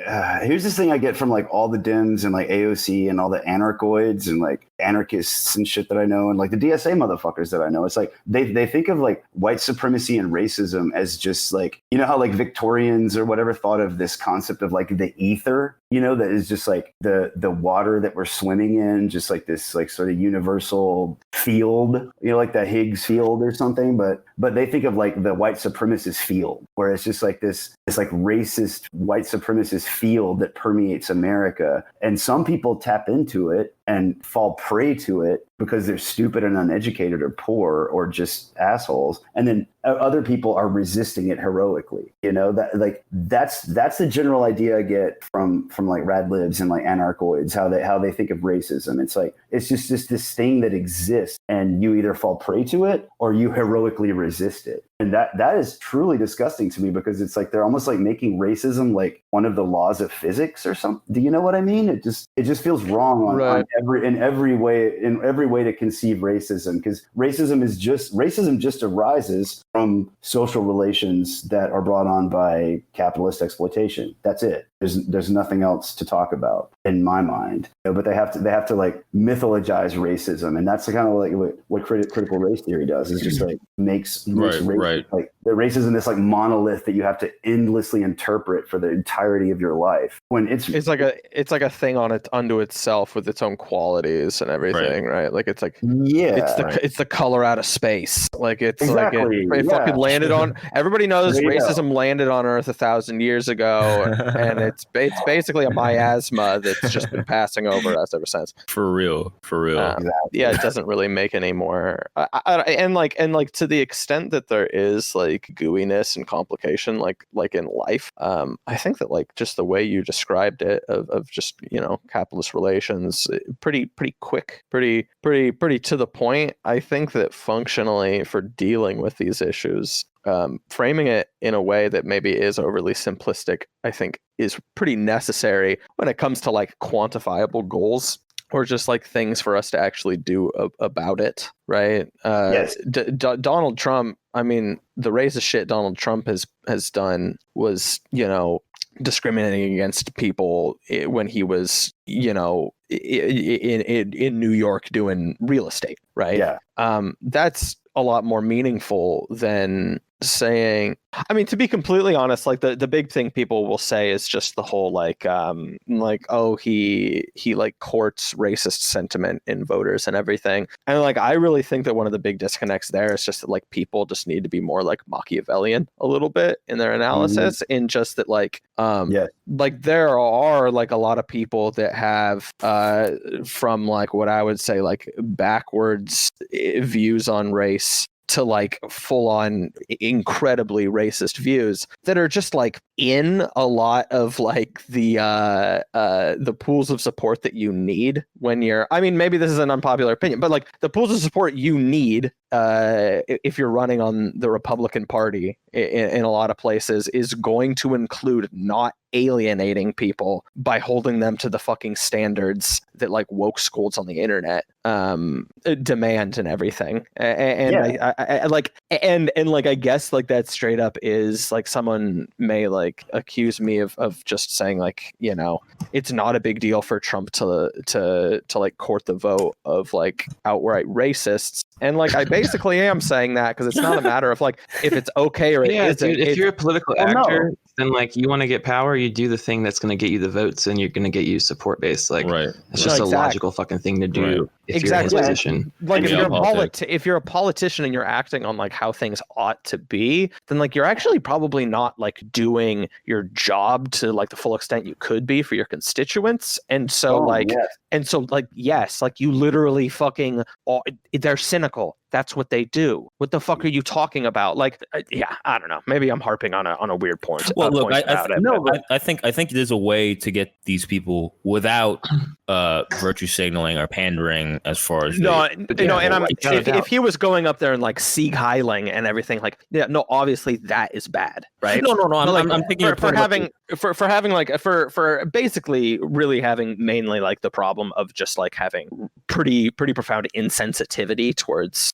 here's this thing I get from like all the Dems and like AOC and all the anarchoids and like anarchists and shit that I know and like the DSA motherfuckers that I know. It's like they think of like white supremacy and racism as just like, how like Victorians or whatever thought of this concept of like the ether, that is just like the water that we're swimming in, just like this like sort of universal field, like the Higgs field or something. But they think of like the white supremacist field, where it's just like this like racist white supremacist field that permeates America. And some people tap into it and fall prey to it because they're stupid and uneducated or poor or just assholes. And then other people are resisting it heroically. That's the general idea I get from like rad libs and like anarchoids, how they think of racism. It's like, it's just this thing that exists and you either fall prey to it or you heroically resist it. And that is truly disgusting to me because it's like they're almost like making racism like one of the laws of physics or something. Do you know what I mean? It just feels wrong on every way to conceive racism, because racism just arises from social relations that are brought on by capitalist exploitation. That's it. There's nothing else to talk about in my mind. But they have to like mythologize racism, and that's kind of like what critical race theory does. Is just like makes race, like the racism this like monolith that you have to endlessly interpret for the entirety of your life. When it's like a thing unto itself with its own qualities and everything, right? Like it's like it's the color out of space. Like it's exactly, like it fucking landed on. Everybody knows racism landed on Earth 1,000 years ago, and it's basically a miasma that's just been passing over us ever since. For real. Exactly. Yeah, it doesn't really make any more. And to the extent that there is like gooiness and complication, like in life, I think that like just the way you described it of just capitalist relations, pretty quick, pretty to the point. I think that functionally for dealing with these issues, framing it in a way that maybe is overly simplistic, I think is pretty necessary when it comes to like quantifiable goals or just like things for us to actually do about it, right? Yes. Donald Trump, I mean, the racist shit Donald Trump has done was, discriminating against people when he was, in New York doing real estate, right? Yeah. That's a lot more meaningful than saying, I mean, to be completely honest, like the big thing people will say is just the whole he like courts racist sentiment in voters and everything. And like, I really think that one of the big disconnects there is just that like people just need to be more like Machiavellian a little bit in their analysis, in just that like, like there are like a lot of people that have from like what I would say like backwards views on race to like full on incredibly racist views that are just like in a lot of like the pools of support that you need when you're, I mean, maybe this is an unpopular opinion, but like the pools of support you need if you're running on the Republican Party in a lot of places, is going to include not alienating people by holding them to the fucking standards that like woke schools on the internet demand and everything. I guess like that straight up is like, someone may like accuse me of just saying like, you know, it's not a big deal for Trump to like court the vote of like outright racists. And like, I basically am saying that because it's not a matter of like if it's okay or it isn't. Dude, if you're a political actor, then like you want to get power, you do the thing that's going to get you the votes and you're going to get you support base. Like, it's just a logical fucking thing to do if you're in his position. Like if you're a politician and you're acting on like how things ought to be, then like you're actually probably not like doing your job to like the full extent you could be for your constituents. And so yes, like you literally fucking, they're cynical. That's what they do. What the fuck are you talking about? Like, I don't know. Maybe I'm harping on a weird point. Well, look, I think there's a way to get these people without virtue signaling or pandering as far as if he was going up there and like Sieg Heiling and everything, like obviously that is bad, right? I'm thinking for basically really having mainly like the problem of just like having pretty profound insensitivity towards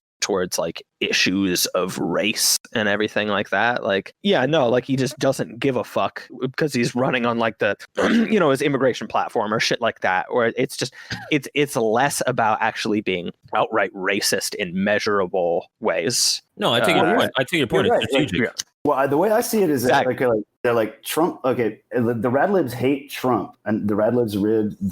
like issues of race and everything like that. Like, like he just doesn't give a fuck because he's running on like the, his immigration platform or shit like that. Or it's just, it's less about actually being outright racist in measurable ways. No, I take your point. I take your point. It's strategic. Well, the way I see it is that they're like Trump. Okay, the rad libs hate Trump, and the rad libs, the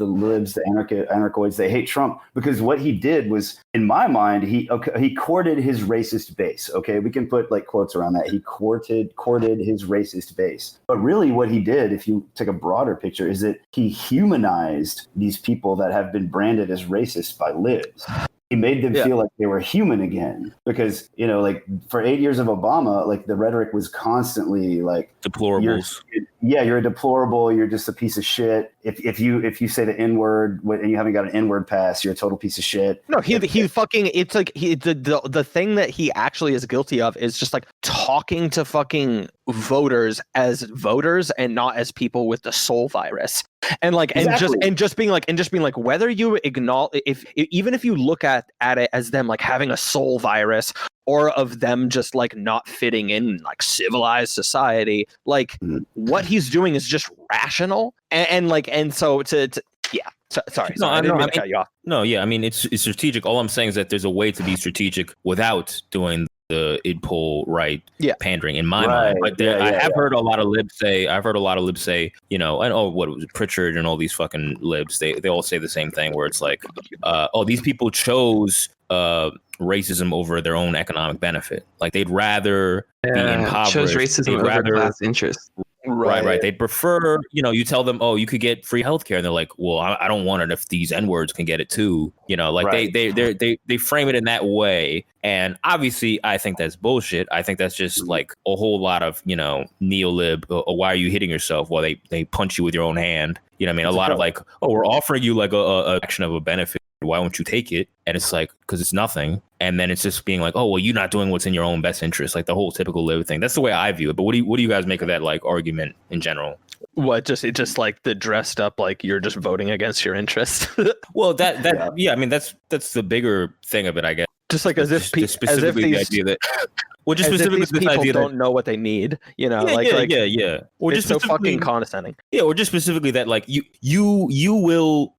libs, the anarchoids, they hate Trump because what he did was, in my mind, he courted his racist base. Okay, we can put like quotes around that. He courted his racist base, but really, what he did, if you take a broader picture, is that he humanized these people that have been branded as racist by libs. He made them feel like they were human again because, like for 8 years of Obama, like the rhetoric was constantly like deplorables. You're a deplorable. You're just a piece of shit. If you say the N-word and you haven't got an N-word pass, you're a total piece of shit. No, he fucking, it's like the thing that he actually is guilty of is just like talking to fucking voters as voters and not as people with the soul virus. And like, and just being like, whether you acknowledge, even if you look at it as them like having a soul virus or of them just like not fitting in like civilized society, like what he's doing is just rational. Sorry. I didn't mean to cut you off. No, yeah, I mean it's strategic. All I'm saying is that there's a way to be strategic without doing the id pull right pandering in my mind. But I have heard a lot of libs say, what was Pritchard and all these fucking libs, they all say the same thing where it's like, these people chose racism over their own economic benefit. Like they'd rather be impoverished. Chose racism over class interest. Right. They'd prefer, you tell them, you could get free healthcare, and they're like, well, I don't want it if these N-words can get it too. They frame it in that way. And obviously, I think that's bullshit. I think that's just like a whole lot of, neo-lib. Why are you hitting yourself? Well, they punch you with your own hand. You know what I mean? A lot of like, we're offering you like a action of a benefit. Why won't you take it? And it's like, because it's nothing. And then it's just being like, you're not doing what's in your own best interest. Like the whole typical lib thing. That's the way I view it. But what do you guys make of that like argument in general? What, just like the dressed up, like you're just voting against your interests? Well, I mean, that's the bigger thing of it, I guess. Just like as if the idea that. Well, just specifically these people don't know what they need, Or just so fucking condescending. Yeah, or just specifically that, like you will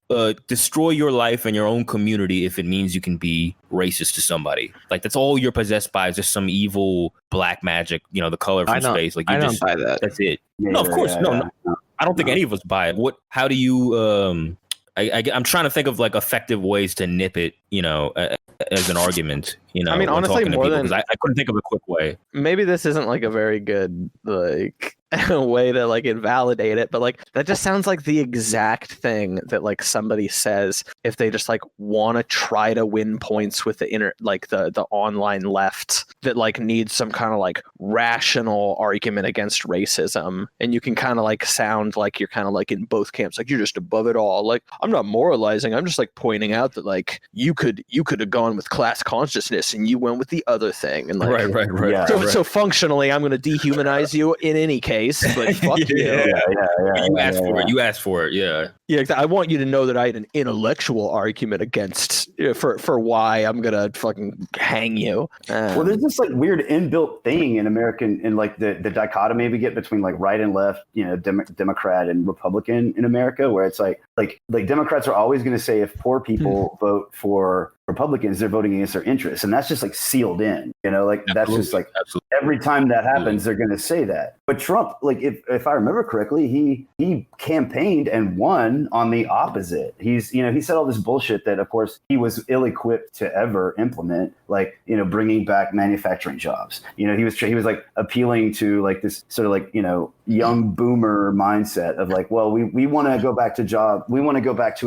destroy your life and your own community if it means you can be racist to somebody. Like that's all you're possessed by is just some evil black magic. The color from space. Like I don't buy that. That's it. No, of course, no. I don't think any of us buy it. How do you? I'm trying to think of like effective ways to nip it, as an argument, I mean, honestly, more than I couldn't think of a quick way. Maybe this isn't like a very good like way to like invalidate it, but like that just sounds like the exact thing that like somebody says if they just like want to try to win points with the online left that like needs some kind of like rational argument against racism, and you can kind of like sound like you're kind of like in both camps, like you're just above it all. Like I'm not moralizing, I'm just like pointing out that like you could have gone with class consciousness this and you went with the other thing. And like, right. Yeah. So functionally, I'm going to dehumanize you in any case. But fuck you. You asked for it. You asked for it. Yeah. Yeah, I want you to know that I had an intellectual argument against for why I'm gonna fucking hang you. Well, there's this like weird inbuilt thing in American, in like the dichotomy we get between like right and left, you know, Democrat and Republican in America, where it's like Democrats are always going to say if poor people vote for Republicans, they're voting against their interests, and that's just like sealed in, you know, like that's just like every time that happens, they're going to say that. But Trump, like if I remember correctly, he campaigned and won on the opposite. He said all this bullshit that of course he was ill-equipped to ever implement, like, you know, bringing back manufacturing jobs. You know, he was like appealing to like this sort of like, you know, young boomer mindset of like, well, we want to go back to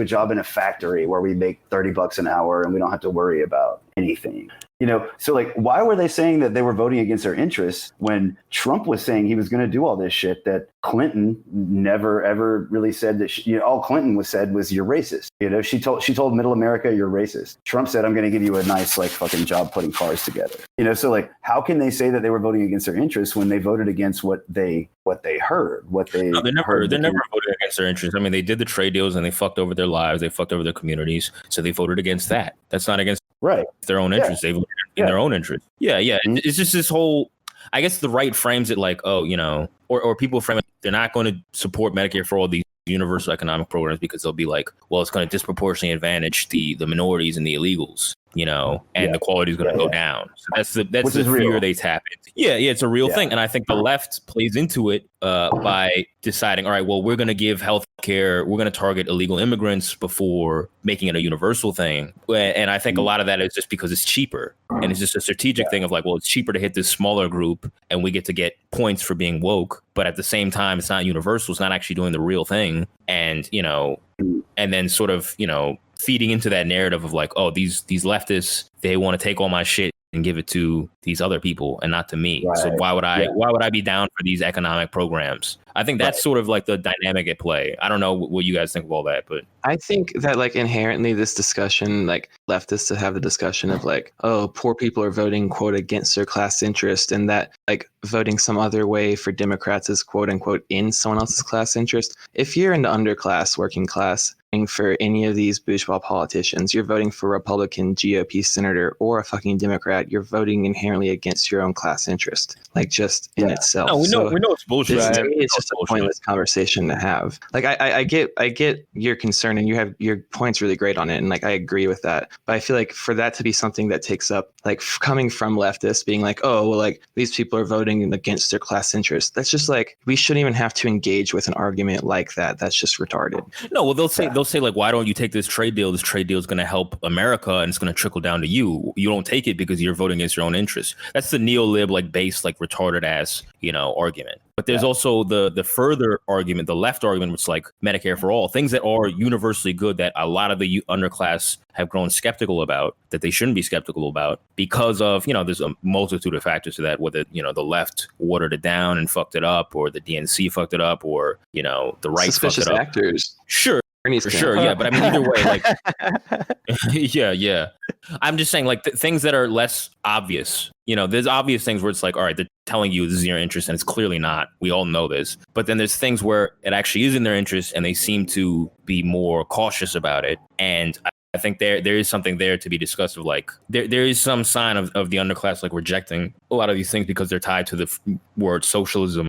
a job in a factory where we make $30 an hour and we don't have to worry about anything. You know, so like, why were they saying that they were voting against their interests when Trump was saying he was going to do all this shit that Clinton never ever really said that? All Clinton said was you're racist. You know, she told Middle America you're racist. Trump said I'm going to give you a nice like fucking job putting cars together. You know, so like, how can they say that they were voting against their interests when they voted against what they heard? No, they never voted against their interests. I mean, they did the trade deals and they fucked over their lives. They fucked over their communities. So they voted against that. That's not against their own interests. They voted in their own interest. Yeah. Mm-hmm. It's just this whole, I guess the right frames it like, oh, you know, or people frame it, they're not going to support Medicare for all these universal economic programs because they'll be like, well, it's going to disproportionately advantage the minorities and the illegals, you know, and the quality is going to go down. So that's the fear they tap into. Yeah, it's a real thing. And I think the left plays into it by deciding, all right, well, we're going to give health care, we're going to target illegal immigrants before making it a universal thing. And I think a lot of that is just because it's cheaper. And it's just a strategic thing of like, well, it's cheaper to hit this smaller group and we get to get points for being woke. But at the same time, it's not universal. It's not actually doing the real thing. And, you know, and then sort of, you know, feeding into that narrative of like, oh, these leftists, they want to take all my shit and give it to these other people and not to me. Right. So why would I be down for these economic programs? I think that's sort of like the dynamic at play. I don't know what you guys think of all that, but I think that like inherently this discussion, like leftists to have the discussion of like, oh, poor people are voting quote against their class interest, and that like voting some other way for Democrats is quote unquote in someone else's class interest. If you're in the underclass, working class, for any of these bourgeois politicians, you're voting for a Republican GOP senator or a fucking Democrat, you're voting inherently against your own class interest, like just in itself. No, we know it's bullshit. It's just a pointless conversation to have. Like I get your concern and you have your points really great on it, and like I agree with that. But I feel like for that to be something that takes up, like coming from leftists being like, oh, well, like these people are voting against their class interest. That's just like, we shouldn't even have to engage with an argument like that. That's just retarded. No, well, they'll say like, why don't you take this trade deal? This trade deal is going to help America and it's going to trickle down to you. You don't take it because you're voting against your own interests. That's the neo-lib, like base, like retarded ass, you know, argument. But there's also the further argument, the left argument, which is like Medicare for all, things that are universally good that a lot of the underclass have grown skeptical about, that they shouldn't be skeptical about because of, you know, there's a multitude of factors to that, whether, you know, the left watered it down and fucked it up, or the DNC fucked it up, or, you know, the right suspicious fucked it up. Actors. Sure. For sure, yeah, but I mean, either way, like, yeah. I'm just saying, like, things that are less obvious. You know, there's obvious things where it's like, all right, they're telling you this is your interest, and it's clearly not. We all know this. But then there's things where it actually is in their interest, and they seem to be more cautious about it. And I think there is something there to be discussed of like, there is some sign of the underclass like rejecting a lot of these things because they're tied to the word socialism.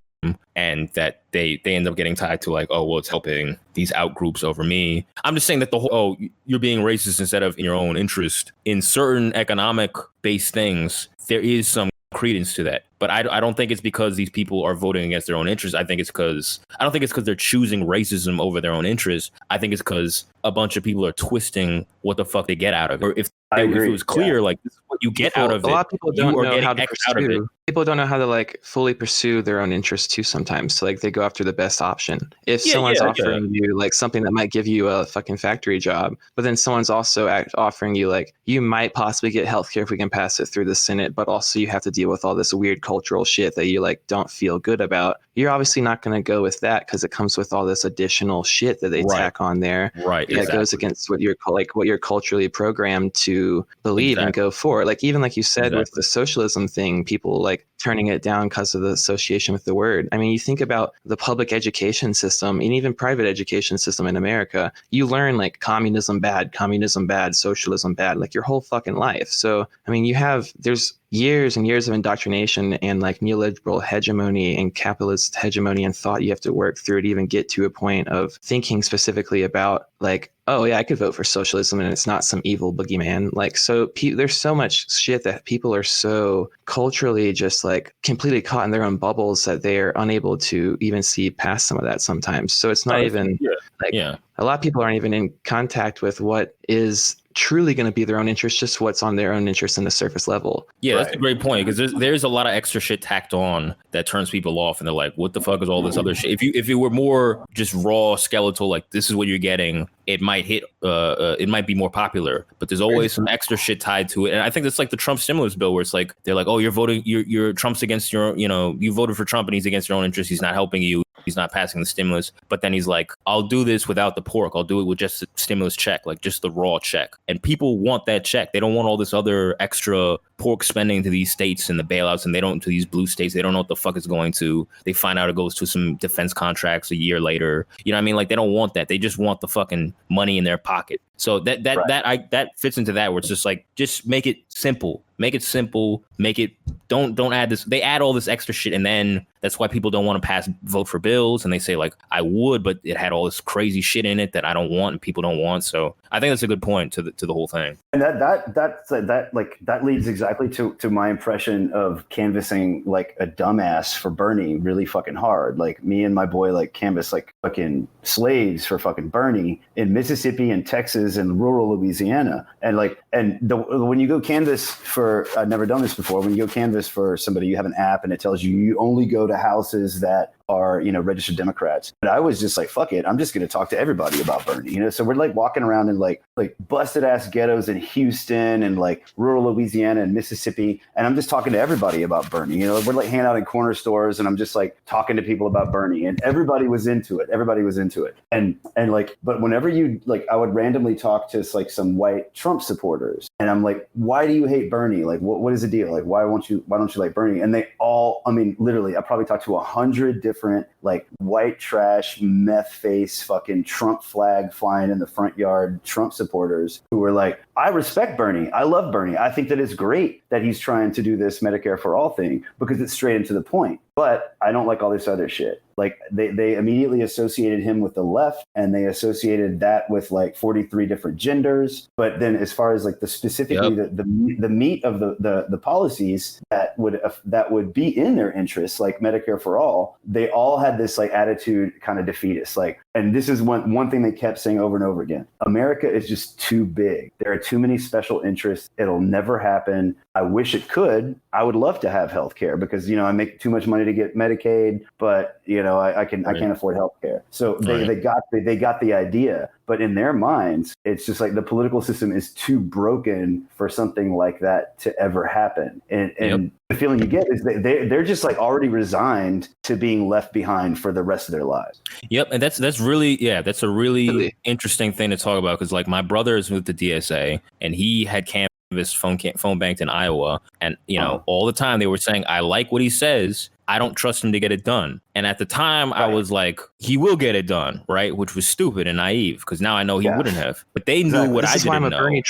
And that they end up getting tied to like, oh, well, it's helping these out groups over me. I'm just saying that the whole, oh, you're being racist instead of in your own interest in certain economic based things. There is some credence to that. But I don't think it's because these people are voting against their own interests. I don't think it's because they're choosing racism over their own interests. I think it's because a bunch of people are twisting what the fuck they get out of it. Or if it was clear, like, this is what you get out of it. A lot of people don't know how to pursue people don't know how to like fully pursue their own interests too sometimes. So like they go after the best option. If someone's offering you like something that might give you a fucking factory job, but then someone's also offering you like, you might possibly get healthcare if we can pass it through the Senate, but also you have to deal with all this weird cultural shit that you like don't feel good about. You're obviously not going to go with that because it comes with all this additional shit that they tack on there. Right. That goes against what you're culturally programmed to believe and go for. Like even like you said with the socialism thing, people like turning it down because of the association with the word. I mean, you think about the public education system and even private education system in America, you learn like communism bad, socialism bad, like your whole fucking life. So, I mean, there's years and years of indoctrination and like neoliberal hegemony and capitalist hegemony and thought you have to work through to even get to a point of thinking specifically about like, oh yeah, I could vote for socialism and it's not some evil boogeyman. Like, so there's so much shit that people are so culturally just like completely caught in their own bubbles that they're unable to even see past some of that sometimes. So it's not even a lot of people aren't even in contact with what is truly going to be their own interest, just what's on their own interest in the surface level. Yeah, that's a great point, because there's a lot of extra shit tacked on that turns people off, and they're like, what the fuck is all this other shit? If you were more just raw skeletal, like this is what you're getting, it might hit it might be more popular, but there's always some extra shit tied to it. And I think that's like the Trump stimulus bill, where it's like they're like, oh, you're Trump's against your, you voted for Trump and he's against your own interests, he's not helping you, he's not passing the stimulus. But then he's like, I'll do this without the pork, I'll do it with just the stimulus check, like just the raw check. And people want that check. They don't want all this other extra pork spending to these states and the bailouts, and they don't to these blue states. They don't know what the fuck it's going to. They find out it goes to some defense contracts a year later. You know what I mean? Like, they don't want that. They just want the fucking money in their pocket. So that fits into that, where it's just like, just make it simple. Make it simple. Make it, don't add this. They add all this extra shit, and then that's why people don't want to vote for bills. And they say like, I would, but it had all this crazy shit in it that I don't want and people don't want. So I think that's a good point to the whole thing. And that leads exactly to my impression of canvassing like a dumbass for Bernie really fucking hard. Like, me and my boy like canvassed like fucking slaves for fucking Bernie in Mississippi and Texas and rural Louisiana. And like, when you go canvass for, I've never done this before, when you go canvass for somebody, you have an app and it tells you only go to houses that are, registered Democrats. But I was just like, fuck it, I'm just going to talk to everybody about Bernie, so we're like walking around in like busted ass ghettos in Houston and like rural Louisiana and Mississippi, and I'm just talking to everybody about Bernie. We're like hanging out in corner stores, and I'm just like talking to people about Bernie, and everybody was into it. And like, but whenever I would randomly talk to like some white Trump supporters, and I'm like, why do you hate Bernie? Like, what is the deal? Like, why don't you like Bernie? And they all, I mean, literally, I probably talked to 100 different like white trash meth face fucking Trump flag flying in the front yard Trump supporters who were like, I respect Bernie, I love Bernie, I think that it's great that he's trying to do this Medicare for all thing because it's straight and to the point, but I don't like all this other shit. Like, they immediately associated him with the left, and they associated that with like 43 different genders. But then as far as like specifically the meat of the policies that would be in their interests, like Medicare for all, they all had this like attitude, kind of defeatist. Like, and this is one thing they kept saying over and over again: America is just too big. There are too many special interests. It'll never happen. I wish it could. I would love to have health care because, I make too much money to get Medicaid, but I can't afford health care. So they got the idea, but in their minds, it's just like the political system is too broken for something like that to ever happen. And the feeling you get is they're just like already resigned to being left behind for the rest of their lives. Yep. And that's really, that's a really interesting thing to talk about, because like my brother is with the DSA, and he had phone banked in Iowa, and all the time they were saying, I like what he says, I don't trust him to get it done. And at the time, I was like, he will get it done, right? Which was stupid and naive, because now I know he wouldn't have. But they knew what I didn't know.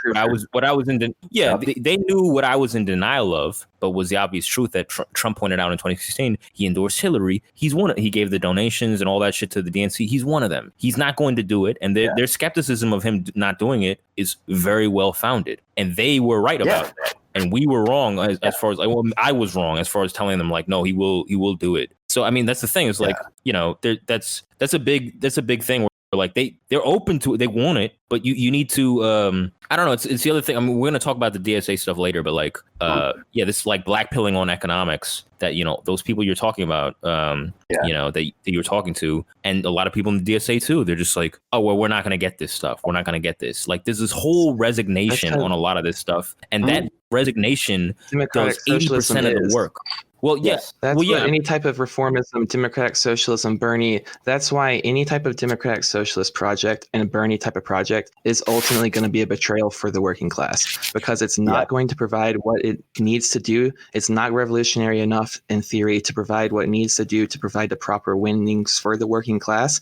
They knew what I was in denial of, but was the obvious truth that Trump pointed out in 2016. He endorsed Hillary. He gave the donations and all that shit to the DNC. He's one of them. He's not going to do it. And their skepticism of him not doing it is very well founded. And they were right about that. And we were wrong as far as I was wrong as far as telling them like, no, he will do it. So I mean, that's the thing. It's like, that's a big thing where like they're open to it. They want it, but you need to I don't know. It's the other thing. I mean, we're gonna talk about the DSA stuff later, but like this like black pilling on economics that those people you're talking about that you're talking to, and a lot of people in the DSA too. They're just like, oh well, we're not gonna get this stuff. We're not gonna get this. Like there's this whole resignation on a lot of this stuff, and that resignation does 80% of the work. Well, yes. That's what any type of reformism, democratic socialism, Bernie, that's why any type of democratic socialist project and a Bernie type of project is ultimately going to be a betrayal for the working class, because it's not going to provide what it needs to do. It's not revolutionary enough in theory to provide what it needs to do to provide the proper winnings for the working class,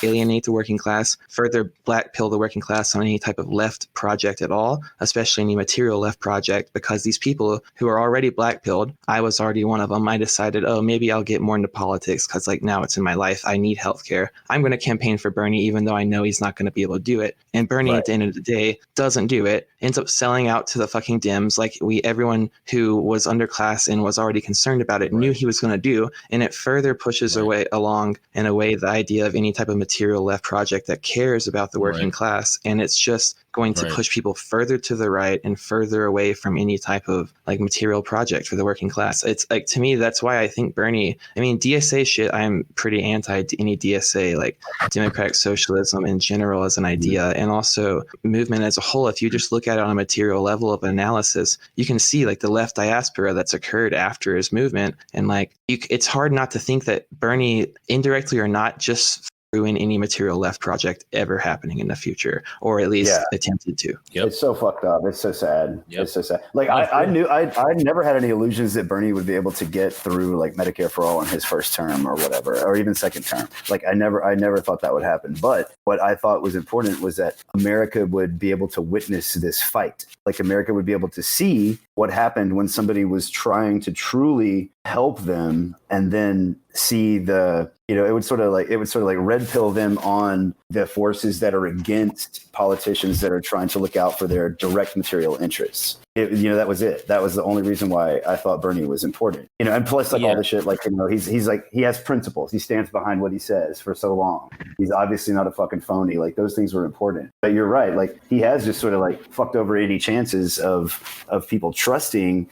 alienate the working class, further black pill the working class on any type of left project at all, especially any material left project, because these people who are already black pilled, I was already one of them. I decided, maybe I'll get more into politics because like now it's in my life. I need healthcare. I'm going to campaign for Bernie, even though I know he's not going to be able to do it. And Bernie at the end of the day doesn't do it, ends up selling out to the fucking Dems. Like everyone who was underclass and was already concerned about it knew he was going to do. And it further pushes away the idea of any type of material left project that cares about the working class. And it's just going to push people further to the right and further away from any type of like material project for the working class. It's like, to me, that's why I think Bernie, I mean, DSA shit, I'm pretty anti any DSA, like democratic socialism in general as an idea, and also movement as a whole. If you just look at it on a material level of analysis, you can see like the left diaspora that's occurred after his movement. And like, it's hard not to think that Bernie, indirectly or not, just ruin any material left project ever happening in the future, or at least attempted to. It's so fucked up. It's so sad. It's so sad. Like I never had any illusions that Bernie would be able to get through like Medicare for all in his first term or whatever, or even second term. Like I never thought that would happen. But what I thought was important was that America would be able to witness this fight. Like America would be able to see what happened when somebody was trying to truly help them, and then see it would sort of like red pill them on the forces that are against politicians that are trying to look out for their direct material interests. That was it. That was the only reason why I thought Bernie was important. And plus like all the shit, like, he's like, he has principles. He stands behind what he says for so long. He's obviously not a fucking phony. Like those things were important. But you're right. Like he has just sort of like fucked over any chances of people trusting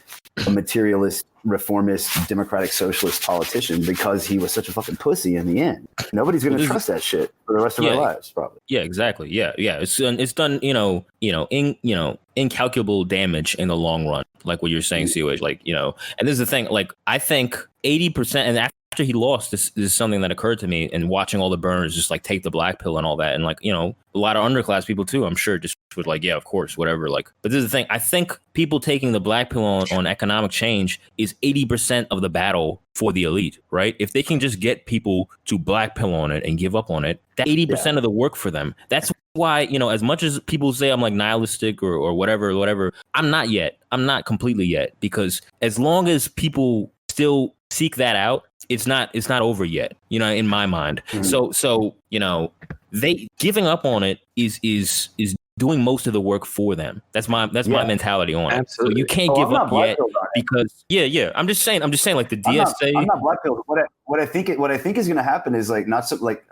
a materialist, reformist, democratic, socialist politician, because he was such a fucking pussy in the end. Nobody's going to trust that shit for the rest of our lives, probably. Yeah, exactly. Yeah. It's done, incalculable damage in the long run, like what you're saying, COH. Like, and this is the thing. Like, I think 80%, and after he lost, this is something that occurred to me, and watching all the burners just like take the black pill and all that, and like, a lot of underclass people too, I'm sure, just would like, yeah, of course, whatever. Like, but this is the thing. I think people taking the black pill on economic change is 80% of the battle for the elite, right? If they can just get people to black pill on it and give up on it, that's 80% of the work for them. That's why, as much as people say I'm like nihilistic or whatever, I'm not yet. I'm not completely yet, because as long as people still seek that out, it's not over yet, in my mind. Mm-hmm. So they giving up on it is doing most of the work for them. That's my mentality on it. Absolutely. So you can't give up yet, because I'm just saying like the DSA. I'm not black pilled. What I think is going to happen is like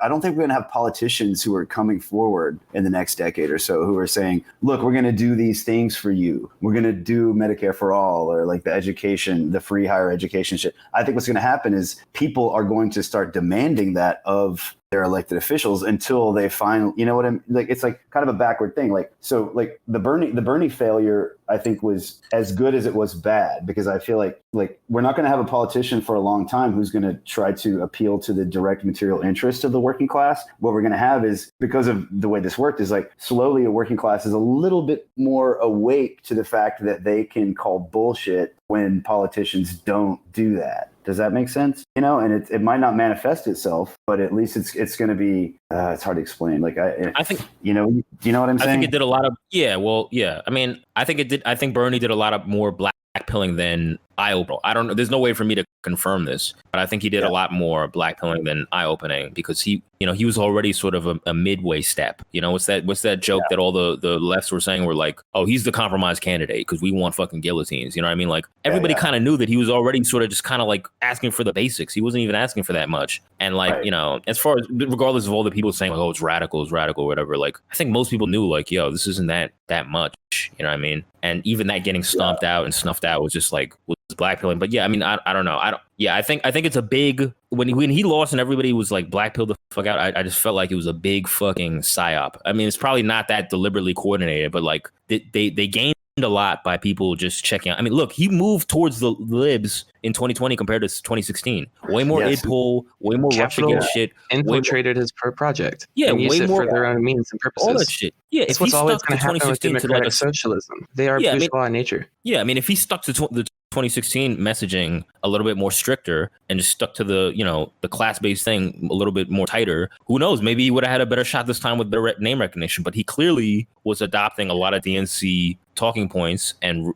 I don't think we're going to have politicians who are coming forward in the next decade or so who are saying, look, we're going to do these things for you. We're going to do Medicare for all, or like the free higher education shit. I think what's going to happen is people are going to start demanding that of their elected officials until they find, what I'm like, it's like kind of a backward thing. Like, so like the Bernie failure, I think, was as good as it was bad, because I feel like we're not going to have a politician for a long time who's going to try to appeal to the direct material interest of the working class. What we're going to have is, because of the way this worked, is like slowly a working class is a little bit more awake to the fact that they can call bullshit when politicians don't do that. Does that make sense? And it might not manifest itself, but at least it's going to be. It's hard to explain. Like I think do you know what I'm saying? I think it did a lot of I mean, I think Bernie did a lot of more black pilling than eye-opening. I don't know. There's no way for me to confirm this, but I think he did a lot more blackpilling than eye-opening because he was already sort of a midway step. What's that joke that all the lefts were saying were like, oh, he's the compromise candidate because we want fucking guillotines. You know what I mean? Like everybody kind of knew that he was already sort of just kind of like asking for the basics. He wasn't even asking for that much. And like, as far as regardless of all the people saying like, oh, it's radical, whatever. Like I think most people knew like, yo, this isn't that much. You know what I mean? And even that getting stomped out and snuffed out was just like was blackpilling. But yeah, I mean, I don't know. I think it's a big when he lost and everybody was like blackpilled the fuck out. I just felt like it was a big fucking psyop. I mean, it's probably not that deliberately coordinated, but like they gained a lot by people just checking out. I mean, look, he moved towards the libs in 2020 compared to 2016. Way more id poll, way more Russiagate shit. Infiltrated his project. Yeah, and used way it more for their own means and purposes. All that shit. Yeah, it's what's always going to happen with democratic socialism. They are bourgeois in nature. Yeah, I mean, if he stuck to the 2016 messaging a little bit more stricter and just stuck to the the class-based thing a little bit more tighter, who knows, maybe he would have had a better shot this time with better name recognition. But he clearly was adopting a lot of DNC talking points and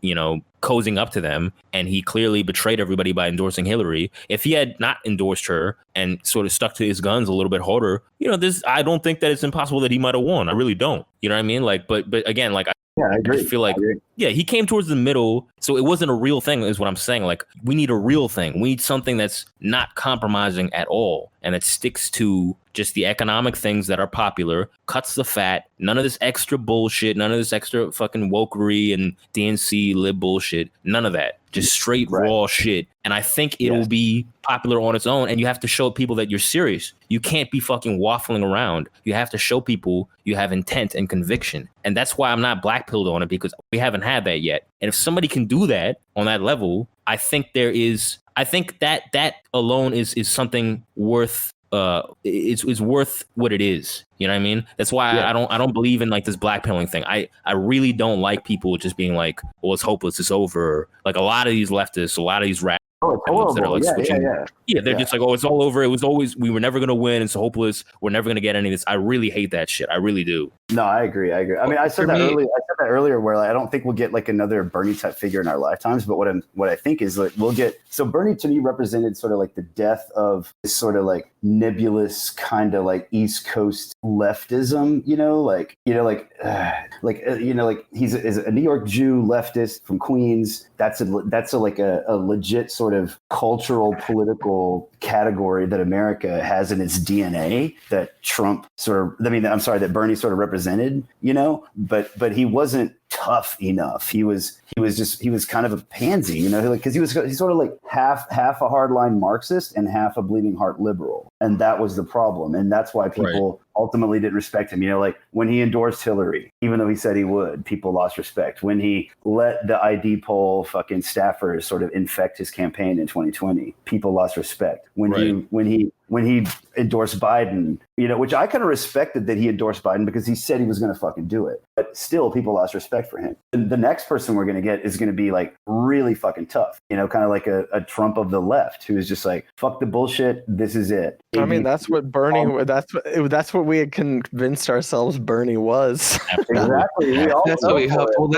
cozying up to them, and he clearly betrayed everybody by endorsing Hillary. If he had not endorsed her and sort of stuck to his guns a little bit harder, I don't think that it's impossible that he might have won. I really don't. You know what I mean? Like, but again, like I agree. I feel like, he came towards the middle. So it wasn't a real thing is what I'm saying. Like, we need a real thing. We need something that's not compromising at all and that sticks to just the economic things that are popular, cuts the fat, none of this extra bullshit, none of this extra fucking wokery and DNC lib bullshit, none of that. Just straight raw shit. And I think it will be popular on its own. And you have to show people that you're serious. You can't be fucking waffling around. You have to show people you have intent and conviction. And that's why I'm not blackpilled on it, because we haven't had that yet. And if somebody can do that on that level, I think that alone is something worth it's worth what it is. You know what I mean? That's why I don't believe in like this blackpilling thing. I really don't like people just being like, well, it's hopeless, it's over. Like a lot of these leftists, a lot of these that are like switching. They're just like, oh, it's all over. It was always, we were never going to win. It's hopeless. We're never going to get any of this. I really hate that shit. I really do. No, I agree. I mean, I said that earlier where like, I don't think we'll get like another Bernie type figure in our lifetimes. But what I think is like we'll get. So Bernie to me represented sort of like the death of this sort of like nebulous kind of like East Coast leftism. Like he's a New York Jew leftist from Queens. That's a legit sort of cultural political category that America has in its DNA that Trump that Bernie sort of represented, but he wasn't tough enough. He was kind of a pansy, because he's sort of like half a hardline Marxist and half a bleeding heart liberal. And that was the problem. And that's why people ultimately didn't respect him. Like when he endorsed Hillary, even though he said he would, people lost respect. When he let the ID poll fucking staffers sort of infect his campaign in 2020, people lost respect. When he endorsed Biden, which I kind of respected that he endorsed Biden because he said he was going to fucking do it. But still, people lost respect for him. And the next person we're going to get is going to be like really fucking tough, kind of like a Trump of the left who is just like, fuck the bullshit. This is it. I mean, that's what Bernie, that's what we had convinced ourselves Bernie was. Exactly. That's what we hope. Well,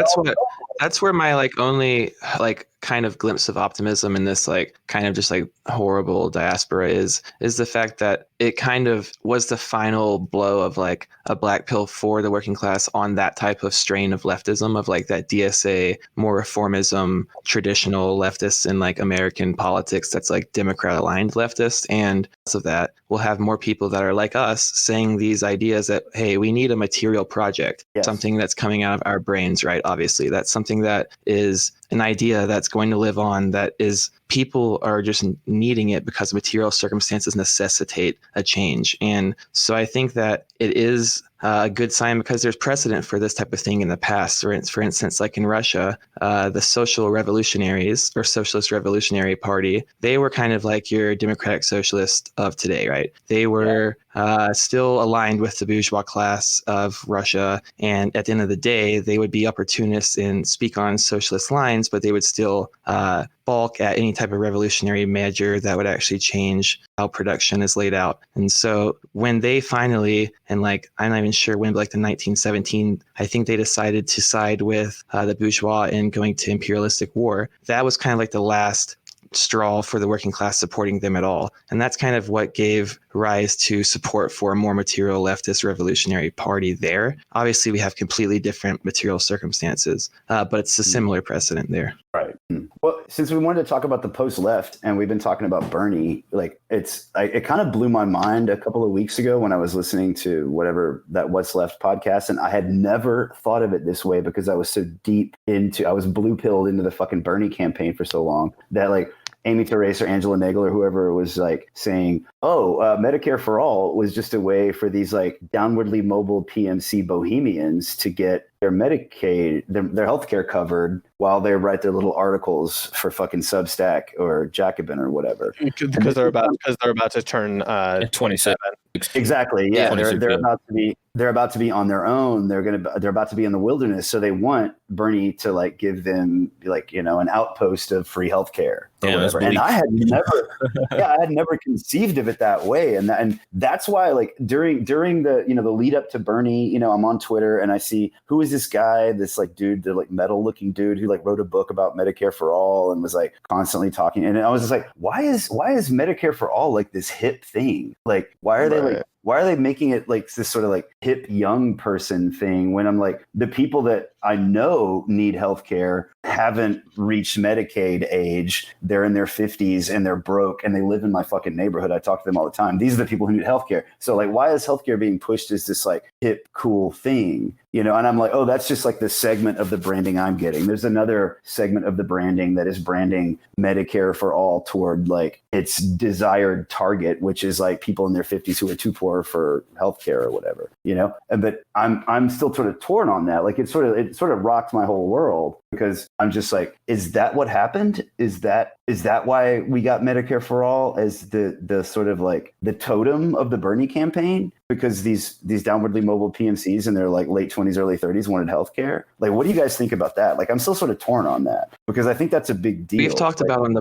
that's where my like only like kind of glimpse of optimism in this like kind of just like horrible diaspora is the fact that it kind of was the final blow of like a black pill for the working class on that type of strain of leftism, of like that DSA, more reformism, traditional leftists in like American politics that's like Democrat aligned leftist. And because of that, we'll have more people that are like us saying these ideas that, hey, we need a material project, something that's coming out of our brains, right? Obviously, that's something that is an idea that's going to live on, that is people are just needing it because material circumstances necessitate a change. And so I think that it is a good sign because there's precedent for this type of thing in the past. For instance, like in Russia, the social revolutionaries or Socialist Revolutionary Party, they were kind of like your democratic socialist of today, right? They were still aligned with the bourgeois class of Russia. And at the end of the day, they would be opportunists and speak on socialist lines, but they would still balk at any type of revolutionary measure that would actually change how production is laid out. And so when they finally, and like, I'm not even sure when, but like the 1917, I think they decided to side with the bourgeois in going to imperialistic war. That was kind of like the last straw for the working class supporting them at all. And that's kind of what gave rise to support for a more material leftist revolutionary party there. Obviously, we have completely different material circumstances, but it's a similar precedent there. Right. Well, since we wanted to talk about the post-left and we've been talking about Bernie, like it kind of blew my mind a couple of weeks ago when I was listening to whatever that What's Left podcast, and I had never thought of it this way because I was so I was blue-pilled into the fucking Bernie campaign for so long that like Amy Therese or Angela Nagel or whoever was like saying, Medicare for all was just a way for these like downwardly mobile PMC bohemians to get their Medicaid, their healthcare covered while they write their little articles for fucking Substack or Jacobin or whatever. Because they're about to turn 27. Exactly. Yeah, they're about to be on their own. They're about to be in the wilderness. So they want Bernie to like give them like, you know, an outpost of free healthcare or whatever. And I had never conceived of it that way. And that's why like during the, you know, the lead up to Bernie, you know, I'm on Twitter and I see who is this guy, this like dude, the like metal looking dude who like wrote a book about Medicare for all and was like constantly talking. And I was just like, why is Medicare for all like this hip thing? Like, why are they making it like this sort of like hip young person thing when I'm like, the people that I know need healthcare haven't reached Medicaid age. They're in their 50s and they're broke and they live in my fucking neighborhood. I talk to them all the time. These are the people who need healthcare. So like, why is healthcare being pushed as this like hip, cool thing? You know, and I'm like, oh, that's just like the segment of the branding I'm getting. There's another segment of the branding that is branding Medicare for all toward like its desired target, which is like people in their 50s who are too poor for healthcare or whatever, you know. But I'm still sort of torn on that. Like it sort of rocked my whole world because I'm just like, is that what happened? Is that why we got Medicare for all as the sort of like the totem of the Bernie campaign? Because these downwardly mobile PMCs in their like late 20s, early 30s wanted healthcare. Like, what do you guys think about that? Like, I'm still sort of torn on that because I think that's a big deal. We've talked about on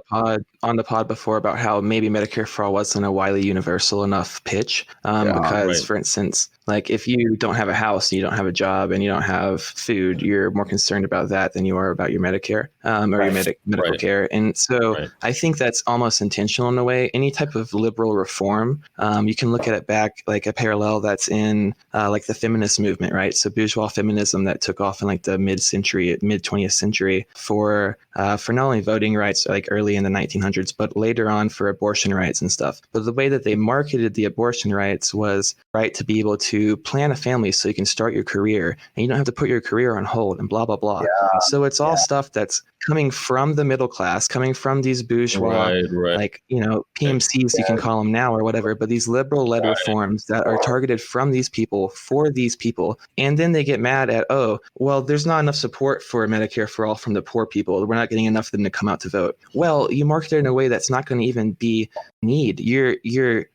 the pod before about how maybe Medicare for all wasn't a widely universal enough pitch because, for instance, like if you don't have a house, and you don't have a job, and you don't have food, you're more concerned about that than you are about your Medicare or your medical care. And so I think that's almost intentional in a way. Any type of liberal reform, you can look at it back like a parallel that's in like the feminist movement, right? So bourgeois feminism that took off in like the mid 20th century for not only voting rights like early in the 1900s, but later on for abortion rights and stuff. But the way that they marketed the abortion rights was right to be able to plan a family so you can start your career and you don't have to put your career on hold and blah, blah, blah. Yeah. So it's all stuff that's coming from the middle class, coming from these bourgeois, like, you know, PMCs, you can call them now or whatever, but these liberal-led reforms that are targeted from these people for these people. And then they get mad at, oh, well, there's not enough support for Medicare for all from the poor people. We're not getting enough of them to come out to vote. Well, you market it in a way that's not going to even be need. You're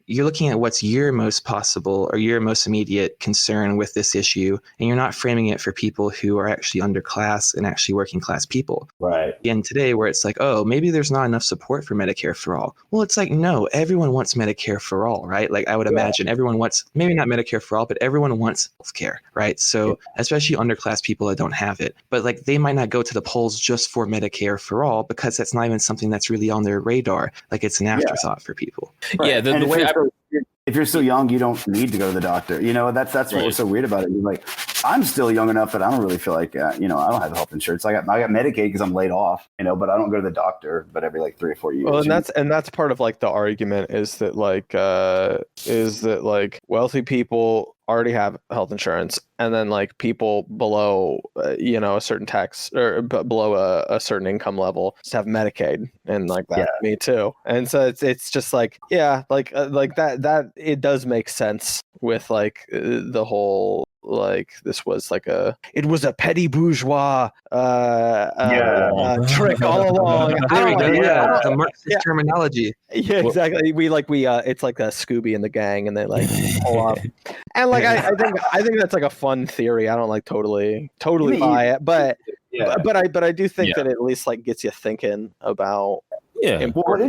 looking at what's your most possible or your most immediate concern with this issue, and you're not framing it for people who are actually underclass and actually working class people. Right. And today where it's like, oh, maybe there's not enough support for Medicare for all. Well, it's like, no, everyone wants Medicare for all, right? Like I would imagine everyone wants, maybe not Medicare for all, but everyone wants healthcare, right? So especially underclass people that don't have it, but like they might not go to the polls just for Medicare for all because that's not even something that's really on their radar. Like it's an afterthought for people. Right. Yeah. The way if you're so young, you don't need to go to the doctor. You know, that's what was so weird about it. You're like, I'm still young enough that I don't really feel like, you know, I don't have health insurance. I got Medicaid because I'm laid off, you know, but I don't go to the doctor, but every like 3 or 4 years. Well, and that's part of like the argument is that wealthy people already have health insurance, and then like people below you know, a certain tax or below a certain income level just have Medicaid, and like that me too. And so it's just like like that it does make sense with like the whole like this was like a petty bourgeois trick all along. There we go. Yeah, the Marxist terminology. Yeah, exactly. It's like a Scooby and the gang, and they like pull up. And like I think that's like a fun theory. I don't like totally buy it, but I do think that it at least like gets you thinking about. Yeah. What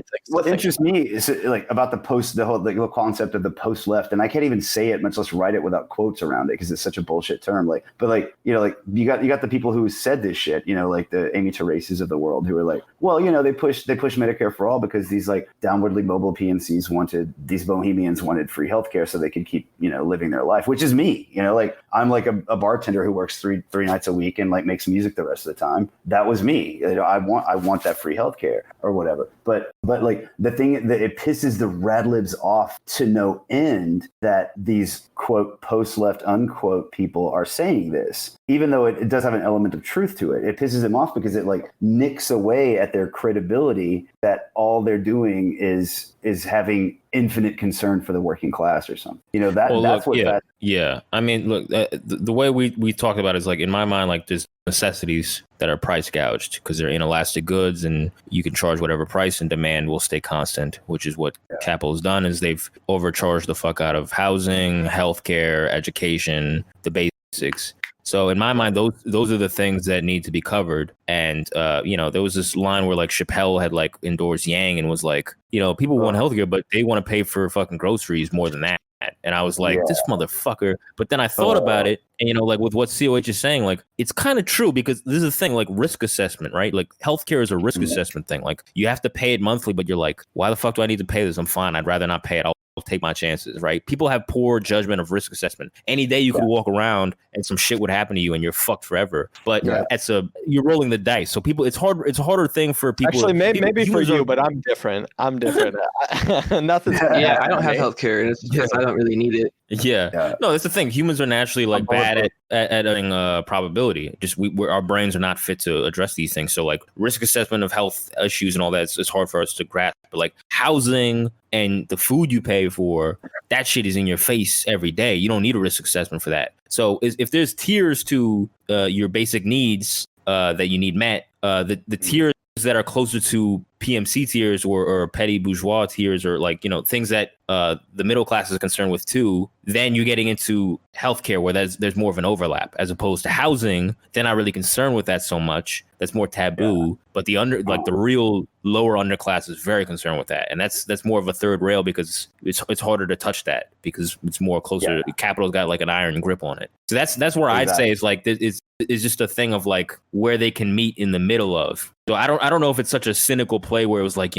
interests me is like about the whole concept of the post left, and I can't even say it, much less write it without quotes around it because it's such a bullshit term. Like, but like you got the people who said this shit, like the Amy Teresa's of the world who are like, well, they push Medicare for all because these like downwardly mobile PMCs these bohemians wanted free healthcare so they could keep living their life, which is me. Like I'm like a bartender who works three nights a week and like makes music the rest of the time. That was me. I want that free healthcare or whatever. But like the thing that it pisses the radlibs off to no end that these quote post left unquote people are saying this, even though it does have an element of truth to it. It pisses them off because it like nicks away at their credibility that all they're doing is having infinite concern for the working class or something. Yeah. I mean, look, the way we talked about it is like, in my mind, like there's necessities that are price gouged because they're inelastic goods and you can charge whatever price and demand will stay constant, which is what capital has done. Is they've overcharged the fuck out of housing, healthcare, education, the basics. So in my mind, those are the things that need to be covered. And, there was this line where like Chappelle had like endorsed Yang and was like, people want healthcare, but they want to pay for fucking groceries more than that. And I was like, this motherfucker. But then I thought about it, and like with what COH is saying, like it's kind of true because this is the thing, like risk assessment, right? Like healthcare is a risk assessment thing. Like you have to pay it monthly, but you're like, why the fuck do I need to pay this? I'm fine. I'd rather not pay it. I'll take my chances, right? People have poor judgment of risk assessment. Any day you could walk around and some shit would happen to you and you're fucked forever. But you're rolling the dice. So people, it's a harder thing for people. Actually, maybe for you, but I'm different. Nothing. Yeah, I don't have healthcare. It's because I don't really need it. Yeah. No, that's the thing. Humans are naturally like bad at doing probability. Just our brains are not fit to address these things. So like risk assessment of health issues and all that, it's hard for us to grasp. But like housing and the food you pay for, that shit is in your face every day. You don't need a risk assessment for that. So if there's tiers to your basic needs that you need met, the tiers that are closer to PMC tiers or petty bourgeois tiers or like, things that the middle class is concerned with too, then you're getting into healthcare where there's more of an overlap as opposed to housing. They're not really concerned with that so much. That's more taboo. But the real lower underclass is very concerned with that. And that's more of a third rail because it's harder to touch that because it's more closer. Capital's got like an iron grip on it. So that's where I'd say is like it's just a thing of like where they can meet in the middle of. So I don't know if it's such a cynical play where it was like,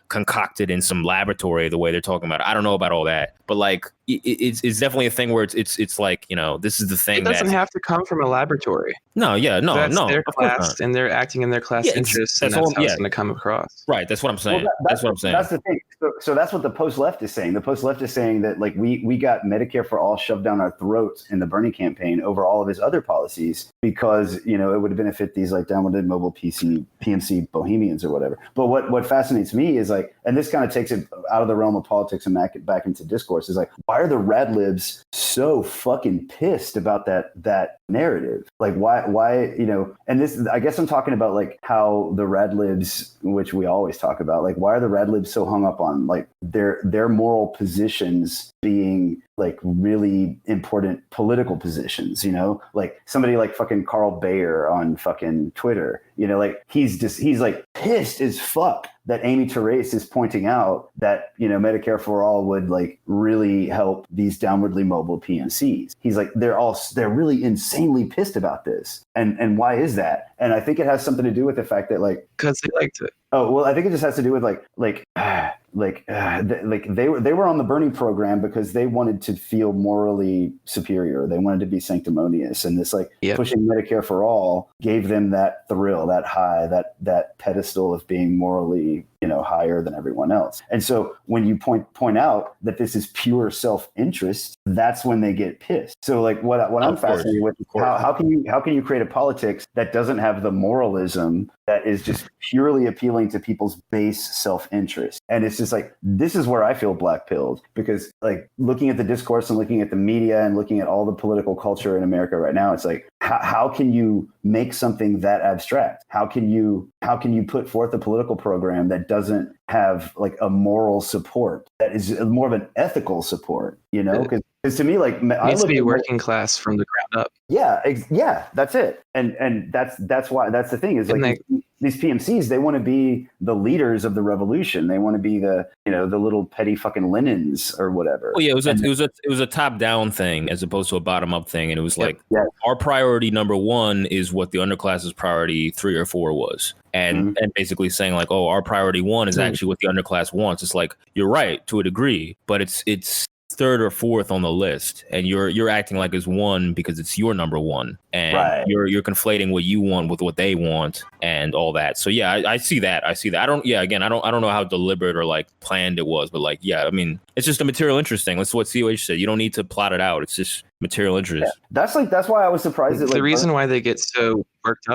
concocted in some laboratory the way they're talking about it. I don't know about all that, but like it's definitely a thing where it's like, this is the thing. It doesn't have to come from a laboratory. No, that's no. Their class and they're acting in their class interests, and that's how it's going to come across. Right. That's what I'm saying. Well, that's what I'm saying. That's the thing. So that's what the post left is saying. The post left is saying that like we got Medicare for all shoved down our throats in the Bernie campaign over all of his other policies because it would benefit these like downwardly mobile PMC bohemians or whatever. But what fascinates me is like, and this kind of takes it out of the realm of politics and back into discourse, is like, why are the radlibs so fucking pissed about that narrative? Like why and this, I guess I'm talking about like how the radlibs, which we always talk about, like why are the radlibs so hung up on like their moral positions being like really important political positions, like somebody like fucking Carl Bayer on fucking Twitter, like he's like pissed as fuck that Amy Teresa is pointing out that, Medicare for all would like really help these downwardly mobile PMCs. He's like, they're really insanely pissed about this. And why is that? And I think it has something to do with the fact that like, because they liked it. Oh, well, I think it just has to do with they were on the Bernie program because they wanted to feel morally superior. They wanted to be sanctimonious, and this pushing Medicare for all gave them that thrill, that high, that pedestal of being morally higher than everyone else. And so when you point out that this is pure self-interest, that's when they get pissed. So like what I'm fascinated with, how can you create a politics that doesn't have the moralism that is just purely appealing to people's base self-interest? And it's just like, this is where I feel black-pilled, because like looking at the discourse and looking at the media and looking at all the political culture in America right now, it's like, how can you make something that abstract? How can you put forth a political program that doesn't have like a moral support, that is more of an ethical support, because to me, like, it needs to be working class from the ground up. Yeah, that's it. And that's why, that's the thing is like these PMCs, they want to be the leaders of the revolution. They want to be the little petty fucking Lenins or whatever. Well, yeah, it was a top down thing as opposed to a bottom up thing, and it was like our priority number one is what the underclass's priority 3 or 4 was, and basically saying like, oh, our priority 1 is actually what the underclass wants. It's like, you're right to a degree, but it's 3rd or 4th on the list, and you're acting like it's 1 because it's your number 1, and you're conflating what you want with what they want and all that. So yeah, I see that. I don't know how deliberate or like planned it was, but like, yeah, I mean, it's just a material interest thing. That's what COH said. You don't need to plot it out. It's just material interest. Yeah. That's why I was surprised that, like, the reason why they get so worked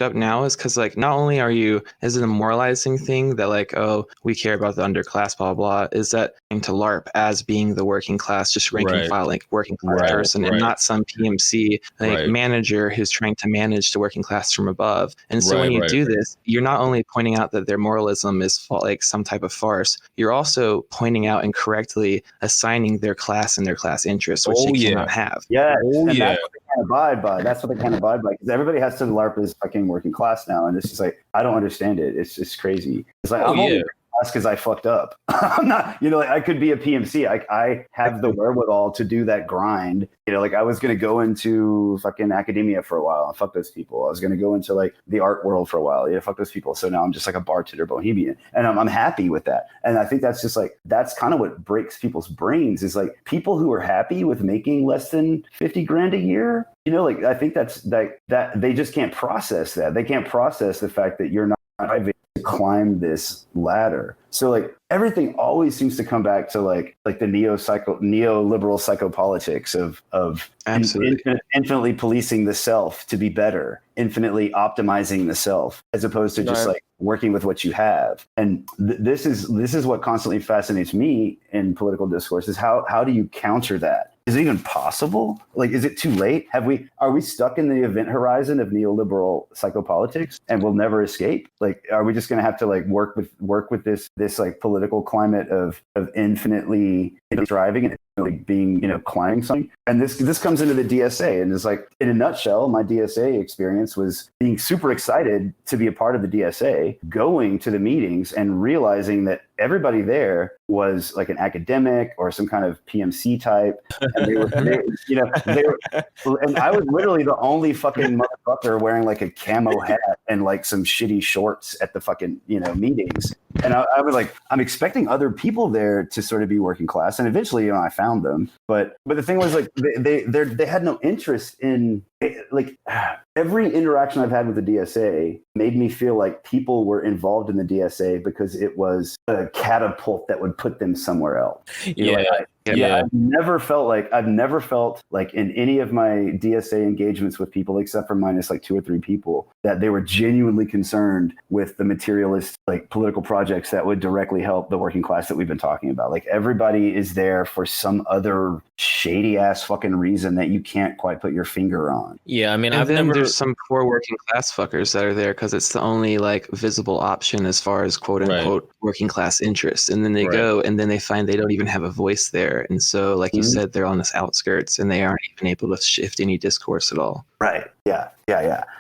up now is because like, not only is it a moralizing thing that like, oh, we care about the underclass, blah blah, is that into LARP as being the working class, just rank and file, like working class person, and not some PMC manager who's trying to manage the working class from above. And so when you do this, you're not only pointing out that their moralism is like some type of farce, you're also pointing out and correctly assigning their class and their class interests, which they cannot have. Yeah. That's what they can't abide by. That's what they can't abide by, because everybody has to LARP as fucking working class now, and it's just like, I don't understand it. It's just crazy. It's like, I'm only class because I fucked up. I'm not, like, I could be a PMC. I have the wherewithal to do that grind. Like, I was going to go into fucking academia for a while and fuck those people. I was going to go into like the art world for a while. Fuck those people. So now I'm just like a bartender bohemian, and I'm happy with that. And I think that's just like, that's kind of what breaks people's brains, is like people who are happy with making less than 50 grand a year. Like, I think that's like that they just can't process that. They can't process the fact that you're not able to climb this ladder. So like, everything always seems to come back to like the neoliberal psychopolitics of infinitely policing the self to be better, infinitely optimizing the self, as opposed to just like working with what you have. And this is what constantly fascinates me in political discourse, is how do you counter that? Is it even possible? Like, is it too late? Are we stuck in the event horizon of neoliberal psychopolitics and we'll never escape? Like, are we just going to have to like work with this like political climate of infinitely striving and like being, climbing something? And this comes into the DSA, and it's like, in a nutshell, my DSA experience was being super excited to be a part of the DSA, going to the meetings and realizing that everybody there was like an academic or some kind of PMC type. And they were, and I was literally the only fucking motherfucker wearing like a camo hat and like some shitty shorts at the fucking, meetings. And I was like, I'm expecting other people there to sort of be working class. And eventually, I found them. But the thing was, like, they had no interest in, like, every interaction I've had with the DSA made me feel like people were involved in the DSA because it was a catapult that would put them somewhere else. I've never felt like in any of my DSA engagements with people, except for minus like 2 or 3 people, that they were genuinely concerned with the materialist like political projects that would directly help the working class that we've been talking about. Like, everybody is there for some other shady ass fucking reason that you can't quite put your finger on. Yeah, I mean, there's some poor working class fuckers that are there because it's the only like visible option as far as quote unquote working class interests, and then they go and then they find they don't even have a voice there, and so like you said, they're on this outskirts and they aren't even able to shift any discourse at all. Right. Yeah.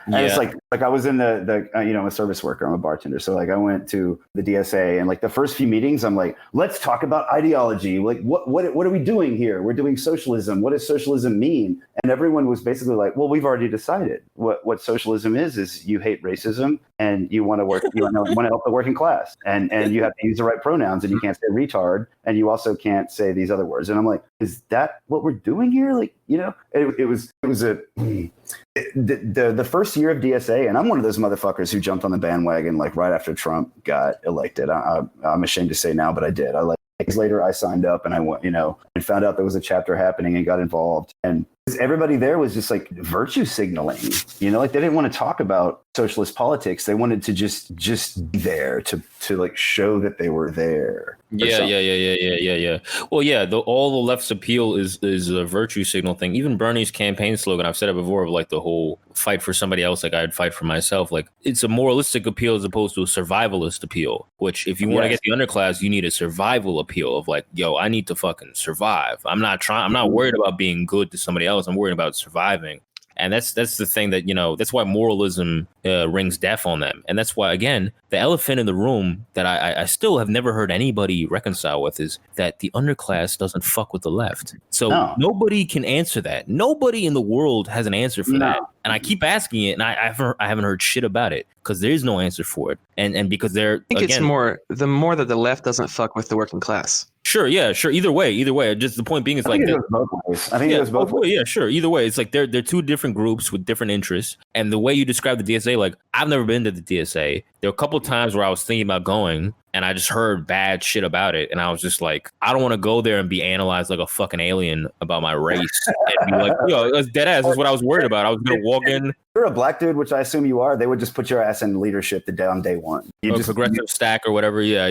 And it's like I was in the I'm a service worker, I'm a bartender. So like I went to the DSA, and like the first few meetings, I'm like, let's talk about ideology. Like what are we doing here? We're doing socialism. What does socialism mean? And everyone was basically like, well, we've already decided what socialism is you hate racism, and you want to work, you want to help the working class, and you have to use the right pronouns, and you can't say retard, and you also can't say these other words. And I'm like, is that what we're doing here? Like, it was the first year of DSA, and I'm one of those motherfuckers who jumped on the bandwagon like right after Trump got elected. I'm ashamed to say now, but I did. Days later, I signed up and I went, and found out there was a chapter happening and got involved. And everybody there was just like virtue signaling, like they didn't want to talk about socialist politics. They wanted to just be there to like show that they were there. Yeah. Well, yeah, all the left's appeal is a virtue signal thing. Even Bernie's campaign slogan, I've said it before, of like the whole fight for somebody else like I'd fight for myself. Like, it's a moralistic appeal as opposed to a survivalist appeal, which if you want to get the underclass, you need a survival appeal of like, yo, I need to fucking survive. I'm not worried about being good to somebody else. I'm worried about surviving. And that's the thing that, that's why moralism rings deaf on them. And that's why, again, the elephant in the room that I still have never heard anybody reconcile with is that the underclass doesn't fuck with the left. So nobody can answer that. Nobody in the world has an answer for that. And I keep asking it, and I haven't heard shit about it because there is no answer for it. And because they're, I think it's more that the left doesn't fuck with the working class. Sure. Yeah, sure. Either way. Just the point being is like, it goes both ways. I think it goes both ways. Yeah, sure. Either way, it's like they're two different groups with different interests. And the way you describe the DSA, like, I've never been to the DSA. There were a couple of times where I was thinking about going, and I just heard bad shit about it. And I was just like, I don't want to go there and be analyzed like a fucking alien about my race. And be like, it's dead ass. That's what I was worried about. I was going to walk in. You're a black dude, which I assume you are. They would just put your ass in leadership on day one. Progressive stack or whatever. Yeah.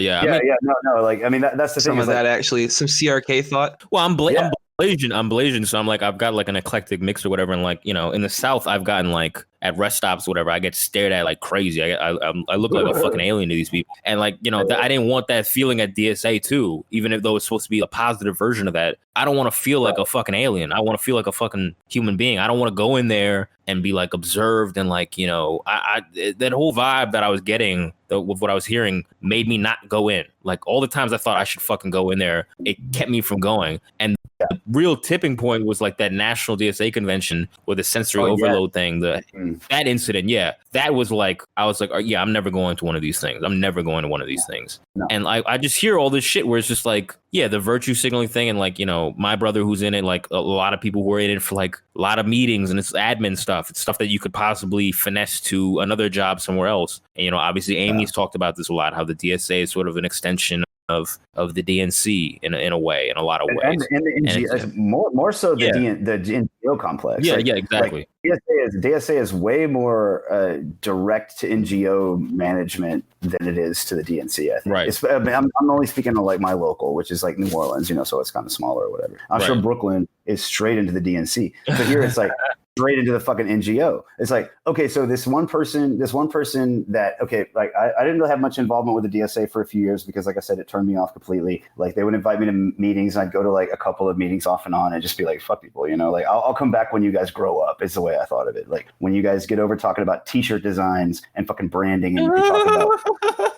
No. Like, I mean, that's the thing. Some of that actually, some CRK thought. Well, I'm Blasian, so I'm like, I've got like an eclectic mix or whatever, and like, in the South, I've gotten like at rest stops, whatever, I get stared at like crazy. I look like a fucking alien to these people, and like, I didn't want that feeling at DSA too, even though it's supposed to be a positive version of that. I don't want to feel like a fucking alien. I want to feel like a fucking human being. I don't want to go in there and be like observed and like, that whole vibe that I was getting with what I was hearing made me not go in. Like, all the times I thought I should fucking go in there, it kept me from going. And the real tipping point was like that national DSA convention with the sensory overload thing. That incident, that was like, I was like, I'm never going to one of these things. I'm never going to one of these things. No. And I just hear all this shit where it's just like, the virtue signaling thing, and like, my brother who's in it, like a lot of people who are in it for like a lot of meetings, and it's admin stuff. It's stuff that you could possibly finesse to another job somewhere else. And obviously Amy's talked about this a lot, how the DSA is sort of an extension of the DNC in a way, in a lot of ways, and the NGO, more so the NGO complex. Yeah, exactly. Like DSA is way more direct to NGO management than it is to the DNC. I think. Right. I'm only speaking of like my local, which is like New Orleans, so it's kind of smaller or whatever. I'm sure Brooklyn is straight into the DNC, but here it's like straight into the fucking NGO. It's like, okay, so this one person that, okay, like I didn't really have much involvement with the DSA for a few years because, like I said, it turned me off completely. Like, they would invite me to meetings, and I'd go to like a couple of meetings off and on and just be like, fuck people, like I'll come back when you guys grow up, is the way I thought of it. Like, when you guys get over talking about t-shirt designs and fucking branding, and you can talk about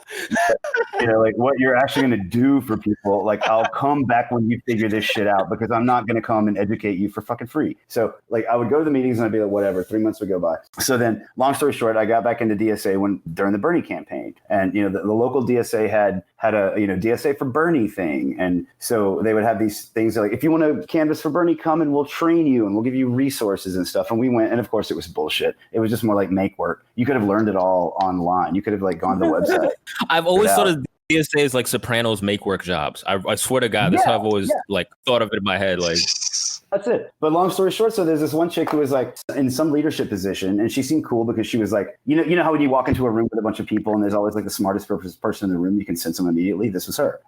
like what you're actually going to do for people. Like, I'll come back when you figure this shit out, because I'm not going to come and educate you for fucking free. So like, I would go to the meetings and I'd be like, whatever, 3 months would go by. So then, long story short, I got back into DSA during the Bernie campaign, and the local DSA had a DSA for Bernie thing, and so they would have these things like, if you want to canvass for Bernie, come and we'll train you and we'll give you resources and stuff. And we went, and of course it was bullshit. It was just more like make work. You could have learned it all online. You could have like gone to the website. I've always thought of DSA as like Sopranos make work jobs. I swear to God, that's how I've always like thought of it in my head. Like, that's it. But long story short, so there's this one chick who was like in some leadership position, and she seemed cool because she was like, you know how when you walk into a room with a bunch of people and there's always like the smartest person in the room, you can sense them immediately. This was her.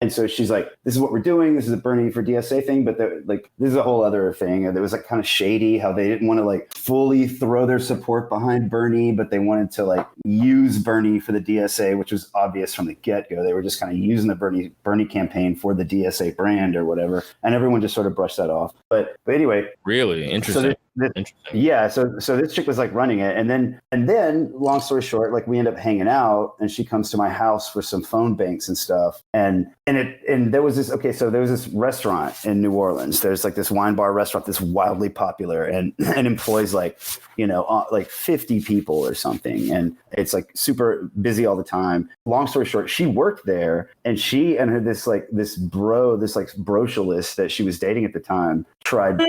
And so she's like, this is what we're doing. This is a Bernie for DSA thing. But like, this is a whole other thing. And it was like kind of shady how they didn't want to like fully throw their support behind Bernie, but they wanted to like use Bernie for the DSA, which was obvious from the get-go. They were just kind of using the Bernie campaign for the DSA brand or whatever. And everyone just sort of brushed that off. But anyway, really interesting. So yeah, so this chick was like running it, and then long story short, like we end up hanging out, and she comes to my house for some phone banks and stuff, and there was this there was this restaurant in New Orleans. There's like this wine bar restaurant that's wildly popular and employs like 50 people or something, and it's like super busy all the time. Long story short, she worked there, and she and her this brocholist that she was dating at the time tried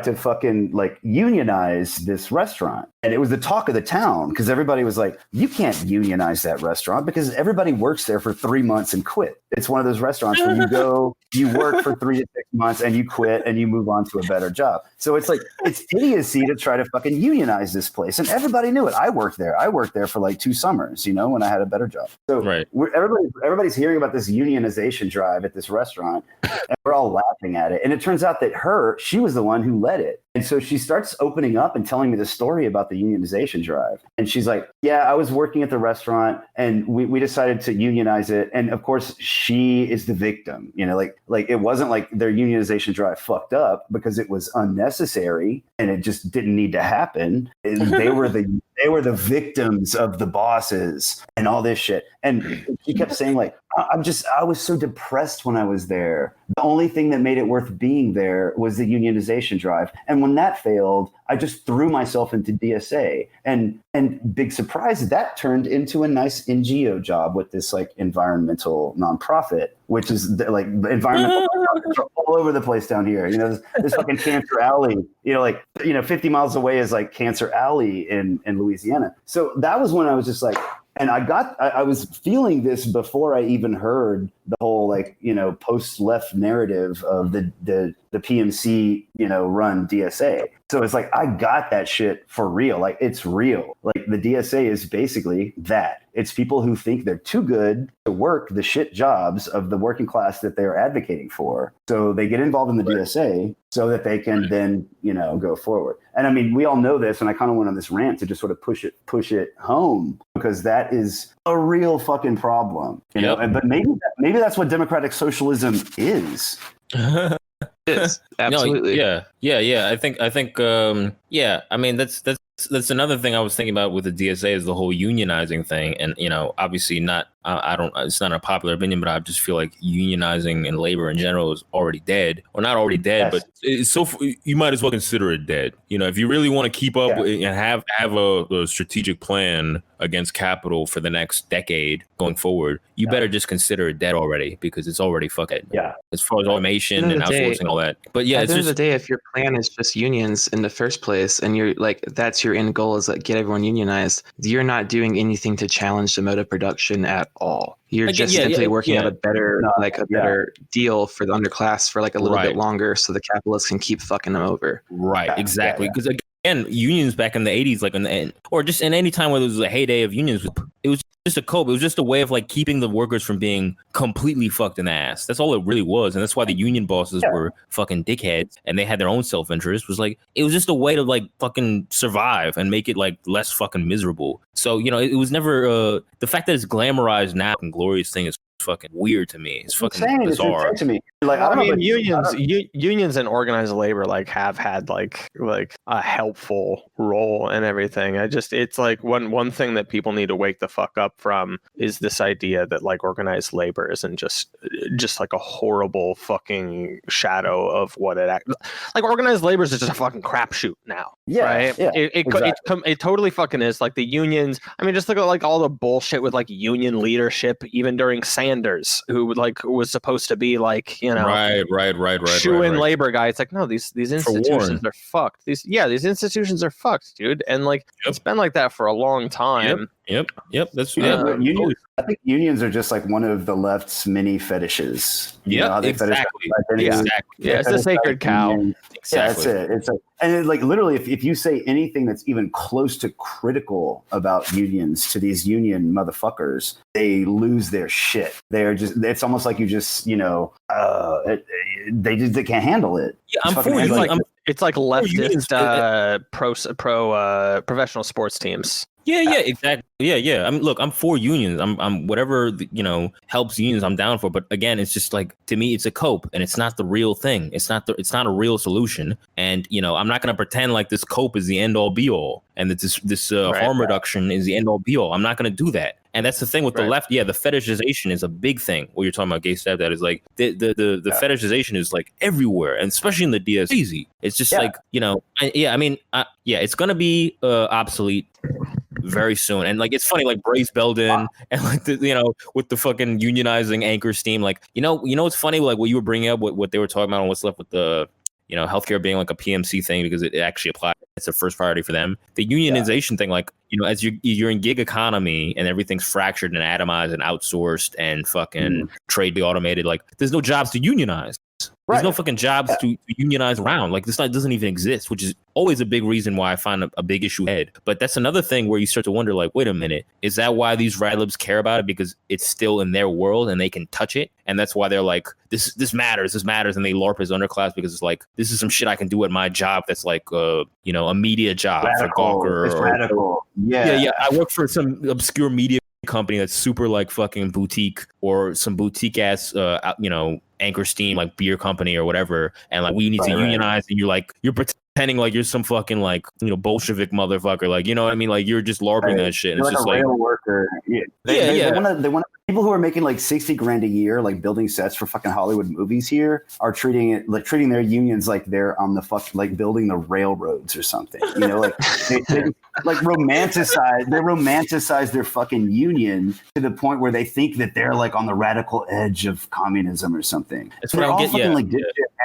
to fucking like unionize this restaurant. And it was the talk of the town because everybody was like, you can't unionize that restaurant because everybody works there for 3 months and quit. It's one of those restaurants where you go, you work for 3 to 6 months and you quit and you move on to a better job. So it's like, it's idiocy to try to fucking unionize this place. And everybody knew it. I worked there for like 2 summers, when I had a better job. So everybody's hearing about this unionization drive at this restaurant and we're all laughing at it. And it turns out that she was the one who led it. And so she starts opening up and telling me the story about the unionization drive. And she's like, yeah, I was working at the restaurant and we decided to unionize it. And of course, she is the victim, like it wasn't like their unionization drive fucked up because it was unnecessary and it just didn't need to happen. They were the victims of the bosses and all this shit. And she kept saying like, I was so depressed when I was there. The only thing that made it worth being there was the unionization drive. And when that failed, I just threw myself into DSA. And big surprise, that turned into a nice NGO job with this like environmental nonprofit, which is like environmental nonprofits are all over the place down here. This fucking Cancer Alley, 50 miles away is like Cancer Alley in Louisiana. So that was when I was just like, and I was feeling this before I even heard the whole post-left narrative of the PMC run DSA. So it's like I got that shit for real. Like it's real. Like the DSA is basically that. It's people who think they're too good to work the shit jobs of the working class that they're advocating for. So they get involved in the DSA so that they can then, go forward. And I mean, we all know this, and I kind of went on this rant to just sort of push it home because that is a real fucking problem. But maybe that's what democratic socialism is. Yes, absolutely. No, yeah. I think. I mean, that's another thing I was thinking about with the DSA is the whole unionizing thing, and obviously not. I don't. It's not a popular opinion, but I just feel like unionizing in labor in general is already dead, or not already dead, but it's so you might as well consider it dead. If you really want to keep up and have a strategic plan against capital for the next decade going forward, you better just consider it dead already because it's already fucked. Yeah. As far as automation and outsourcing, all that. But yeah, at the end of the day, if your plan is just unions in the first place, and you're like that's your end goal is like get everyone unionized, you're not doing anything to challenge the mode of production at all. You're just simply working out a better better deal for the underclass for like a little bit longer so the capitalists can keep fucking them over. Right, exactly. Because again, unions back in the 80s, like or just in any time where there was a heyday of unions, it was just a cope. It was just a way of like keeping the workers from being completely fucked in the ass. That's all it really was. And that's why the union bosses were fucking dickheads and they had their own self-interest. It was just a way to like fucking survive and make it like less fucking miserable. So, it was never the fact that it's glamorized now and glorious thing is fucking weird to me. It's fucking bizarre. It's to me. Like unions and organized labor like have had like a helpful role and everything. It's like one thing that people need to wake the fuck up from is this idea that like organized labor isn't just like a horrible fucking shadow of what like organized labor is just a fucking crapshoot now. Yeah, right. Yeah, it totally fucking is. Like the unions. I mean, just look at like all the bullshit with like union leadership, even during Sanders, who like was supposed to be like right. Shoe-in labor guy. It's like no, these institutions are fucked. These institutions are fucked, dude. And like it's been like that for a long time. Yep. That's I think unions are just like one of the left's mini fetishes. Exactly. It's a sacred cow. Exactly. Yeah, that's it. It's like, and like literally, if you say anything that's even close to critical about unions to these union motherfuckers, they lose their shit. They're just. It's almost like you just they can't handle it. Yeah, I'm for it's like leftist pro professional sports teams. Yeah, exactly. Yeah. I mean, look, I'm for unions. I'm whatever helps unions. I'm down for. But again, it's just like, to me, it's a cope, and it's not the real thing. It's not a real solution. And I'm not gonna pretend like this cope is the end all be all, and that this harm reduction is the end all be all. I'm not gonna do that. And that's the thing with the left. Yeah, the fetishization is a big thing. What you're talking about, gay stepdad, is like the fetishization is like everywhere, and especially in the DS. Crazy. It's just like it's gonna be obsolete very soon. And like, it's funny, like Brace Belden and like with the fucking unionizing anchor steam, like it's funny, like what you were bringing up, what they were talking about on What's Left with the healthcare being like a PMC thing because it actually applies. It's a first priority for them. The unionization thing, like as you're in gig economy and everything's fractured and atomized and outsourced and fucking trade be automated, like there's no jobs to unionize. There's no fucking jobs to unionize around. Like, this doesn't even exist, which is always a big reason why I find a big issue ahead. But that's another thing where you start to wonder, like, wait a minute, is that why these rad libs care about it? Because it's still in their world and they can touch it. And that's why they're like, this matters. And they LARP as underclass because it's like, this is some shit I can do at my job that's like, a media job for Gawker. It's radical. Yeah. I work for some obscure media company that's super like fucking boutique, or some boutique ass anchor steam like beer company or whatever, and like we need to unionize, and you're pretending like you're some fucking like Bolshevik motherfucker, like what I mean, like you're just LARPing that shit. And you're it's just a rail worker. They want people who are making like $60,000 a year, like building sets for fucking Hollywood movies here, are treating their unions like they're on the like building the railroads or something. Like they like romanticize their fucking union to the point where they think that they're like on the radical edge of communism or something. That's what I'm getting.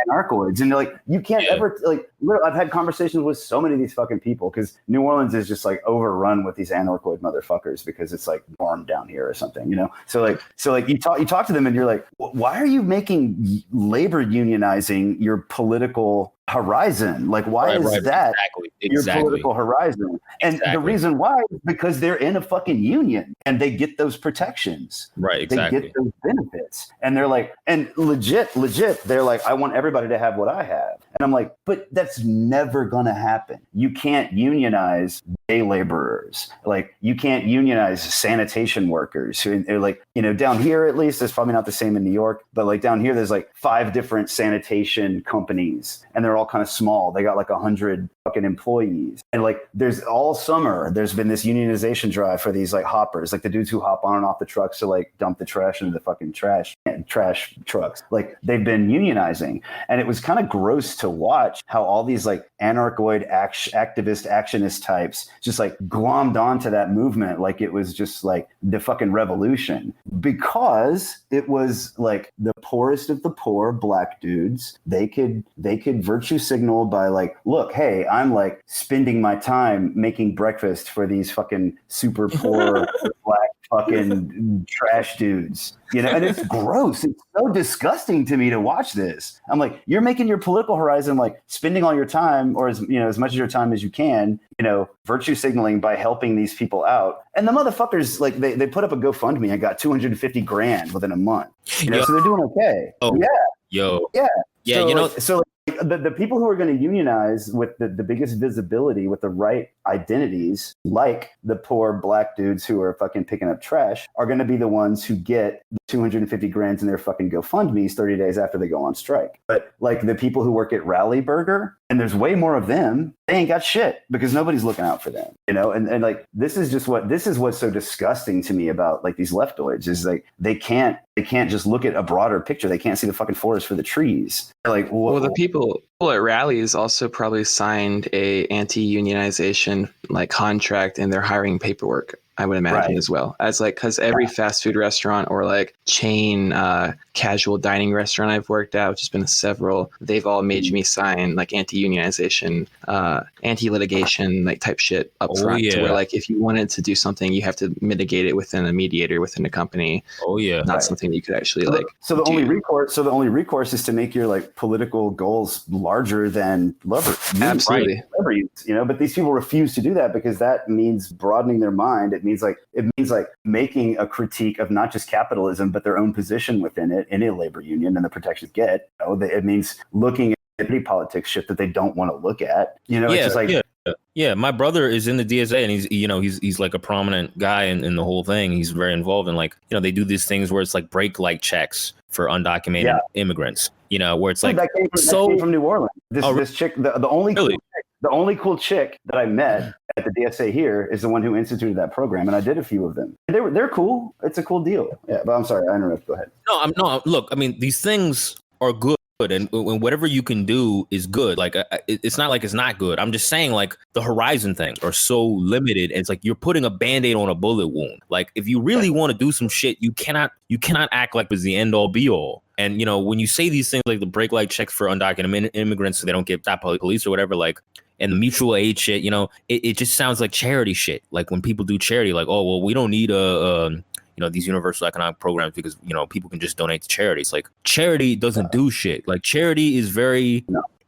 Anarchoids, and they're like, you can't ever like. I've had conversations with so many of these fucking people because New Orleans is just like overrun with these anarchoid motherfuckers because it's like warm down here or something, So you talk to them and you're like, why are you making labor unionizing your political horizon? Like, why is that your political horizon? And the reason why is because they're in a fucking union and they get those protections. Right, exactly. They get those benefits. And they're like, and legit, they're like, I want everybody to have what I have. And I'm like, but that's never gonna happen. You can't unionize day laborers. Like, you can't unionize sanitation workers who are like, down here at least, it's probably not the same in New York, but like down here, there's like 5 different sanitation companies and they're all kind of small. They got like 100 fucking employees. And like, there's all summer, there's been this unionization drive for these like hoppers, like the dudes who hop on and off the trucks to like dump the trash into the fucking trash trucks. Like, they've been unionizing. And it was kind of gross to watch how all these like anarchoid activist actionist types just like glommed onto that movement like it was just like the fucking revolution, because it was like the poorest of the poor black dudes. They could virtue signal by like, look, hey, I'm like spending my time making breakfast for these fucking super poor black fucking trash dudes, and it's gross. It's so disgusting to me to watch this. I'm like, you're making your political horizon like spending all your time, or as much of your time as you can, virtue signaling by helping these people out. And the motherfuckers, like, they put up a GoFundMe and got $250,000 within a month. So they're doing okay. Oh, yeah. So the people who are going to unionize with the biggest visibility, with the right identities, like the poor black dudes who are fucking picking up trash, are going to be the ones who get the $250,000 in their fucking GoFundMes 30 days after they go on strike. But like the people who work at Rally Burger, and there's way more of them, they ain't got shit because nobody's looking out for them, and like, this is what's so disgusting to me about like these leftoids is like, they can't just look at a broader picture. They can't see the fucking forest for the trees. They're like, well, the people at rallies also probably signed a anti-unionization like contract in their hiring paperwork, I would imagine, as well as like, because every fast food restaurant or like chain casual dining restaurant I've worked at, which has been several, they've all made me sign like anti-unionization, anti-litigation like type shit up front, to where like, if you wanted to do something, you have to mitigate it within a mediator within the company. Not something that you could actually like. So the only recourse is to make your like political goals larger than absolutely labor unions, but these people refuse to do that because that means broadening their mind. It means like making a critique of not just capitalism but their own position within it in a labor union and the protections get. It means looking at politics shit that they don't want to look at. It's just like Yeah, my brother is in the DSA, and he's like a prominent guy in the whole thing. He's very involved in, like, they do these things where it's like brake light checks for undocumented immigrants. Where it's like that came from New Orleans. This chick, the only cool chick that I met at the DSA here is the one who instituted that program, and I did a few of them. They're cool. It's a cool deal. Yeah, but I'm sorry, I interrupted. Go ahead. Look, I mean, these things are good. And whatever you can do is good. Like, it's not like it's not good. I'm just saying, like, the horizon things are so limited. And it's like you're putting a Band-Aid on a bullet wound. Like, if you really want to do some shit, you cannot act like it's the end all be all. And, when you say these things like the brake light checks for undocumented immigrants so they don't get stopped by police or whatever, like, and the mutual aid shit, it just sounds like charity shit. Like, when people do charity, like, oh, well, we don't need these universal economic programs because, people can just donate to charity. It's like charity doesn't do shit. Like, charity is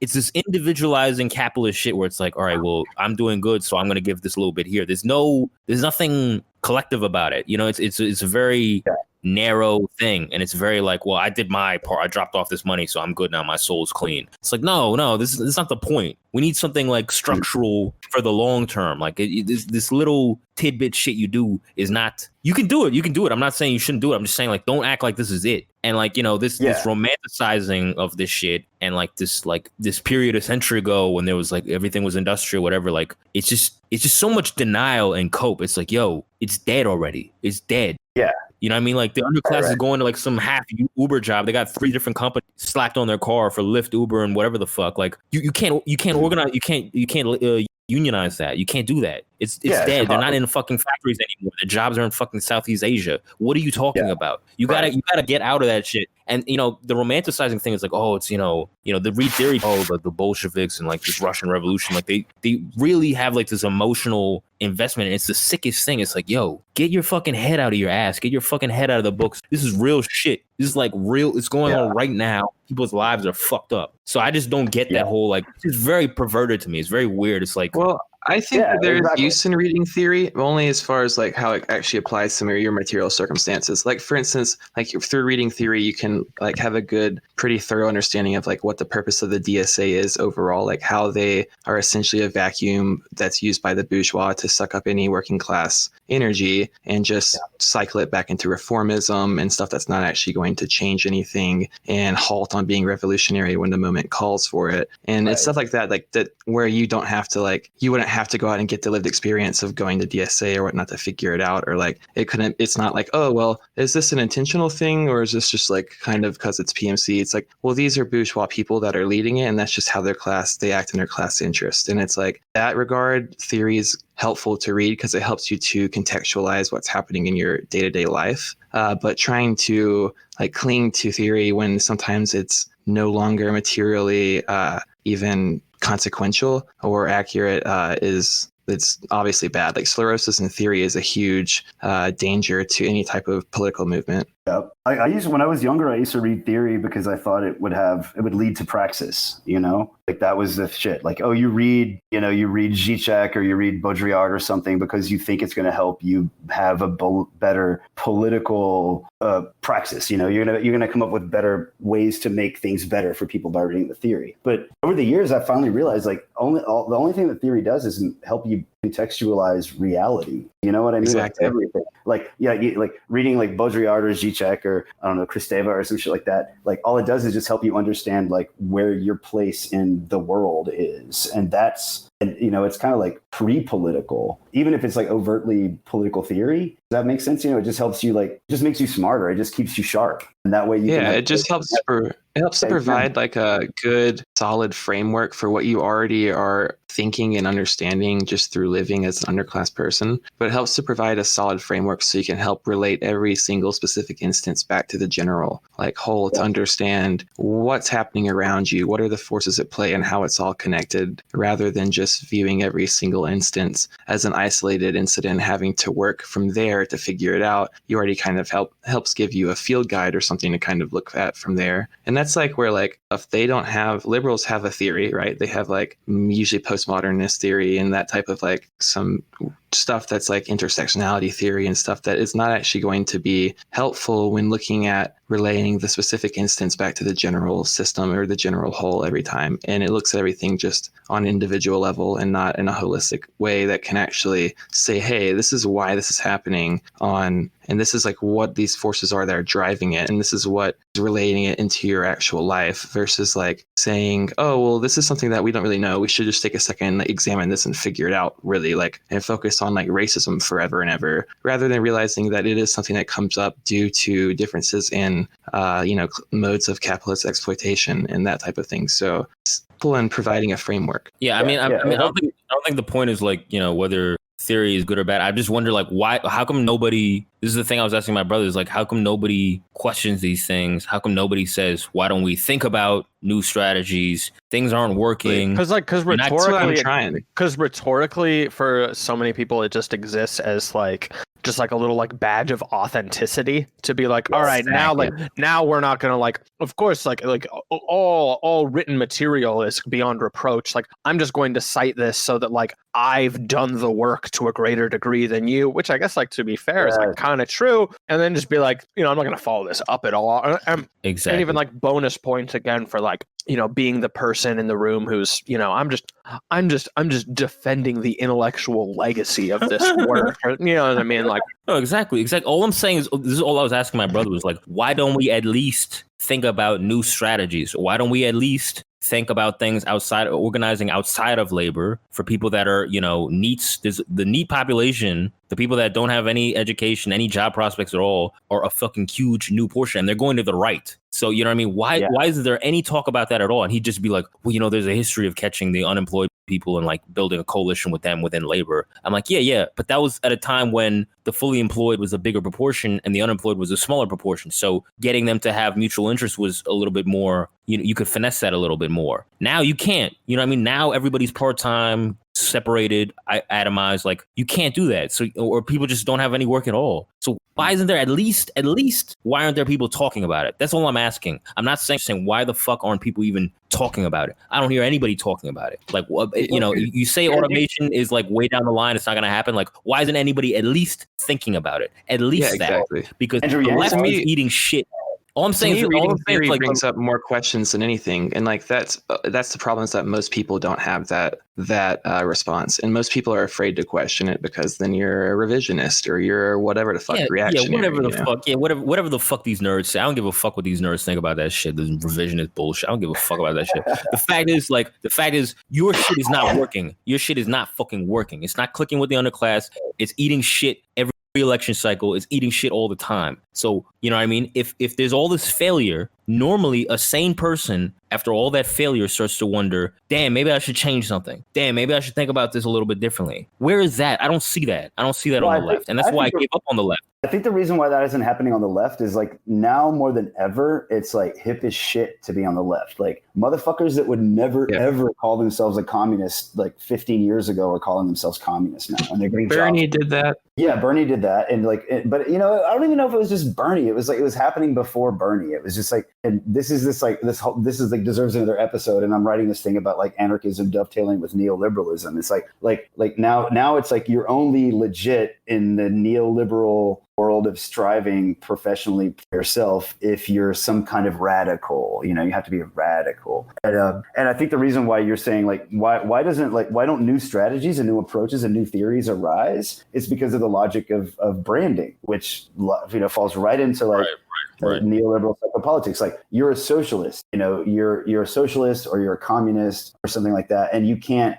it's this individualizing capitalist shit where it's like, all right, well, I'm doing good, so I'm going to give this little bit here. There's nothing collective about it. It's a very narrow thing. And it's very like, well, I did my part. I dropped off this money, so I'm good now. My soul's clean. It's like, no, this is not the point. We need something like structural for the long term. Like this little tidbit shit you do is not, you can do it. I'm not saying you shouldn't do it. I'm just saying, like, don't act like this is it. And like, this romanticizing of this shit and like this period a century ago when there was like everything was industrial, whatever, like it's just so much denial and cope. It's like, yo, it's dead already. It's dead. Yeah. You know what I mean? Like the underclass is going to like some half Uber job. They got 3 different companies slapped on their car for Lyft, Uber, and whatever the fuck. Like you can't organize. You can't unionize that. You can't do that. It's dead. They're not in fucking factories anymore. The jobs are in fucking Southeast Asia. What are you talking about? You gotta get out of that shit. And the romanticizing thing is like, oh, it's the Reed theory, oh, the Bolsheviks and like this Russian Revolution, like they really have like this emotional investment, and it's the sickest thing. It's like, yo, get your fucking head out of your ass, get your fucking head out of the books. This is real shit. This is like real. It's going on right now. People's lives are fucked up. So I just don't get that whole like. It's very perverted to me. It's very weird. It's like, well, I think that there's use in reading theory only as far as like how it actually applies to your material circumstances. Like, for instance, like through reading theory, you can like have a good, pretty thorough understanding of like what the purpose of the DSA is overall, like how they are essentially a vacuum that's used by the bourgeois to suck up any working class energy and just cycle it back into reformism and stuff that's not actually going to change anything and halt on being revolutionary when the moment calls for it. And it's stuff like that where you don't have to you wouldn't have to go out and get the lived experience of going to DSA or whatnot to figure it out, or like it's not like, oh, well, is this an intentional thing or is this just like kind of because it's PMC? It's like, well, these are bourgeois people that are leading it, and that's just how they act in their class interest. And it's like that regard, theory is helpful to read because it helps you to contextualize what's happening in your day-to-day life. But trying to like cling to theory when sometimes it's no longer materially even consequential or accurate it's obviously bad. Like sclerosis in theory is a huge danger to any type of political movement. Yeah, when I was younger, I used to read theory because I thought it would lead to praxis. Like that was the shit. Like, oh, you read Zizek or you read Baudrillard or something because you think it's going to help you have a better political praxis. You're gonna come up with better ways to make things better for people by reading the theory. But over the years, I finally realized the only thing that theory does is help you contextualize reality. You know what I mean? Exactly. Like everything. Like like reading like Baudrillard or Zizek or I don't know, Kristeva or some shit like that. Like all it does is just help you understand like where your place in the world is, and it's kind of like pre-political, even if it's like overtly political theory. Does that make sense? It just helps you just makes you smarter. It just keeps you sharp, and that way it just helps. It helps to provide like a good, solid framework for what you already are thinking and understanding just through living as an underclass person. But it helps to provide a solid framework so you can help relate every single specific instance back to the general whole to understand what's happening around you, what are the forces at play, and how it's all connected, rather than just viewing every single instance as an isolated incident, having to work from there to figure it out. You already kind of helps give you a field guide or something to kind of look at from there. And that's like where if they don't have, liberals have a theory, right? They have usually postmodernist theory and that type of some stuff that's like intersectionality theory and stuff that is not actually going to be helpful when looking at relating the specific instance back to the general system or the general whole every time. And it looks at everything just on an individual level and not in a holistic way that can actually say, hey, this is why this is happening and this is like what these forces are that are driving it. And this is what is relating it into your actual life versus like saying, oh, well, this is something that we don't really know. We should just take a second, examine this and figure it out really, like, and focus on like racism forever and ever, rather than realizing that it is something that comes up due to differences in, modes of capitalist exploitation and that type of thing. So it's helpful in providing a framework. Yeah, I don't think the point is like, whether theory is good or bad. I just wonder like how come nobody, this is the thing I was asking my brothers, like how come nobody questions these things? How come nobody says, why don't we think about new strategies? Things aren't working. Because rhetorically for so many people it just exists as like just like a little like badge of authenticity to be like, all right, now we're not gonna like, of course, like all written material is beyond reproach. Like I'm just going to cite this so that like I've done the work to a greater degree than you, which I guess like to be fair is like kind of true. And then just be like, I'm not gonna follow this up at all. Exactly. And even like bonus points again for like, being the person in the room who's, I'm just defending the intellectual legacy of this work. You know what I mean? Like, no, exactly. All I'm saying is, this is all I was asking my brother was like, why don't we at least think about new strategies? Why don't we at least think about things organizing outside of labor for people that are, NEETs? There's the NEET population, the people that don't have any education, any job prospects at all, are a fucking huge new portion, and they're going to the right. So, you know what I mean? Why isn't there any talk about that at all? And he'd just be like, well, there's a history of catching the unemployed people and like building a coalition with them within labor. I'm like, yeah. But that was at a time when the fully employed was a bigger proportion and the unemployed was a smaller proportion. So getting them to have mutual interest was a little bit more, you could finesse that a little bit more. Now you can't, now everybody's part-time, separated, atomized, like you can't do that. So, or people just don't have any work at all. So why isn't there at least, why aren't there people talking about it? That's all I'm asking. I'm not saying why the fuck aren't people even talking about it? I don't hear anybody talking about it. Like, you say automation is like way down the line. It's not going to happen. Like, why isn't anybody at least thinking about it? At least exactly. That. Because the left is eating shit. All I'm saying is reading theory brings up more questions than anything, and like that's the problem, is that most people don't have that response, and most people are afraid to question it because then you're a revisionist or you're whatever the fuck reactionary. Whatever the fuck these nerds say. I don't give a fuck what these nerds think about that shit. This revisionist bullshit. I don't give a fuck about that shit. The fact is, your shit is not working. Your shit is not fucking working. It's not clicking with the underclass. It's eating shit every election cycle. Is eating shit all the time. So, you know what I mean? If there's all this failure, normally a sane person after all that failure starts to wonder, damn, maybe I should change something. Damn, maybe I should think about this a little bit differently. Where is that? I don't see that. I don't see that on the left. And that's why I gave up on the left. I think the reason why that isn't happening on the left is like now more than ever, it's like hip as shit to be on the left. Like motherfuckers that would never, ever call themselves a communist like 15 years ago are calling themselves communists now. And they're getting Bernie did that. Yeah, Bernie did that. And like, but I don't even know if it was just Bernie. It was like, it was happening before Bernie. It was just like, and this is deserves another episode. And I'm writing this thing about like anarchism dovetailing with neoliberalism. It's like now it's like you're only legit in the neoliberal world of striving professionally for yourself if you're some kind of radical. You have to be a radical. And I think the reason why you're saying like why don't new strategies and new approaches and new theories arise? It's because of the logic of branding, which falls right into like neoliberal psychopolitics. Like you're a socialist, you're a socialist or you're a communist or something like that, and you can't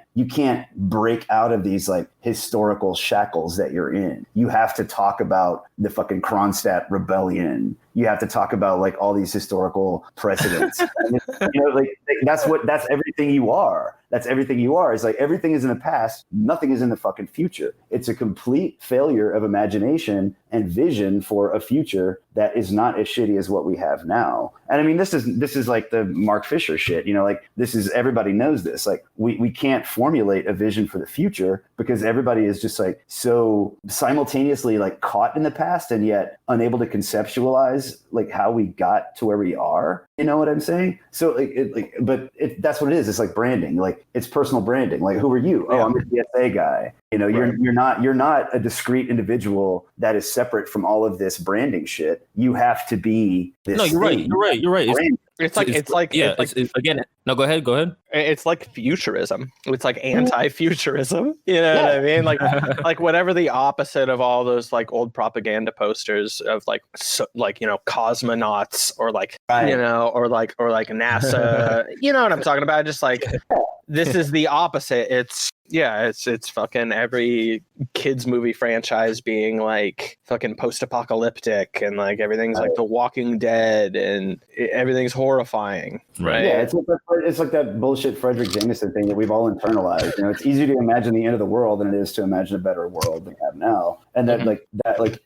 break out of these like historical shackles that you're in. You have to talk about the fucking Kronstadt rebellion. You have to talk about like all these historical precedents. That's everything you are. That's everything you are. It's like everything is in the past. Nothing is in the fucking future. It's a complete failure of imagination and vision for a future that is not as shitty as what we have now. And I mean, this is like the Mark Fisher shit, everybody knows this. Like we can't formulate a vision for the future because everybody is just like so simultaneously like caught in the past and yet unable to conceptualize like how we got to where we are. You know what I'm saying? So that's what it is. It's like branding. Like it's personal branding. Like who are you? Oh, I'm a DSA guy. You know, you're not a discrete individual that is separate from all of this branding shit. You have to be this. No, you're right. You're right. It's like again. No, go ahead. It's like futurism. It's like anti-futurism. You know what I mean? Like whatever the opposite of all those like old propaganda posters of like cosmonauts or like or like NASA. You know what I'm talking about? Just like this is the opposite. It's fucking every kids movie franchise being like fucking post-apocalyptic and like everything's like The Walking Dead and everything's horrifying. Right. Yeah, it's like that bullshit Frederick Jameson thing that we've all internalized. You know, it's easier to imagine the end of the world than it is to imagine a better world than we have now. And then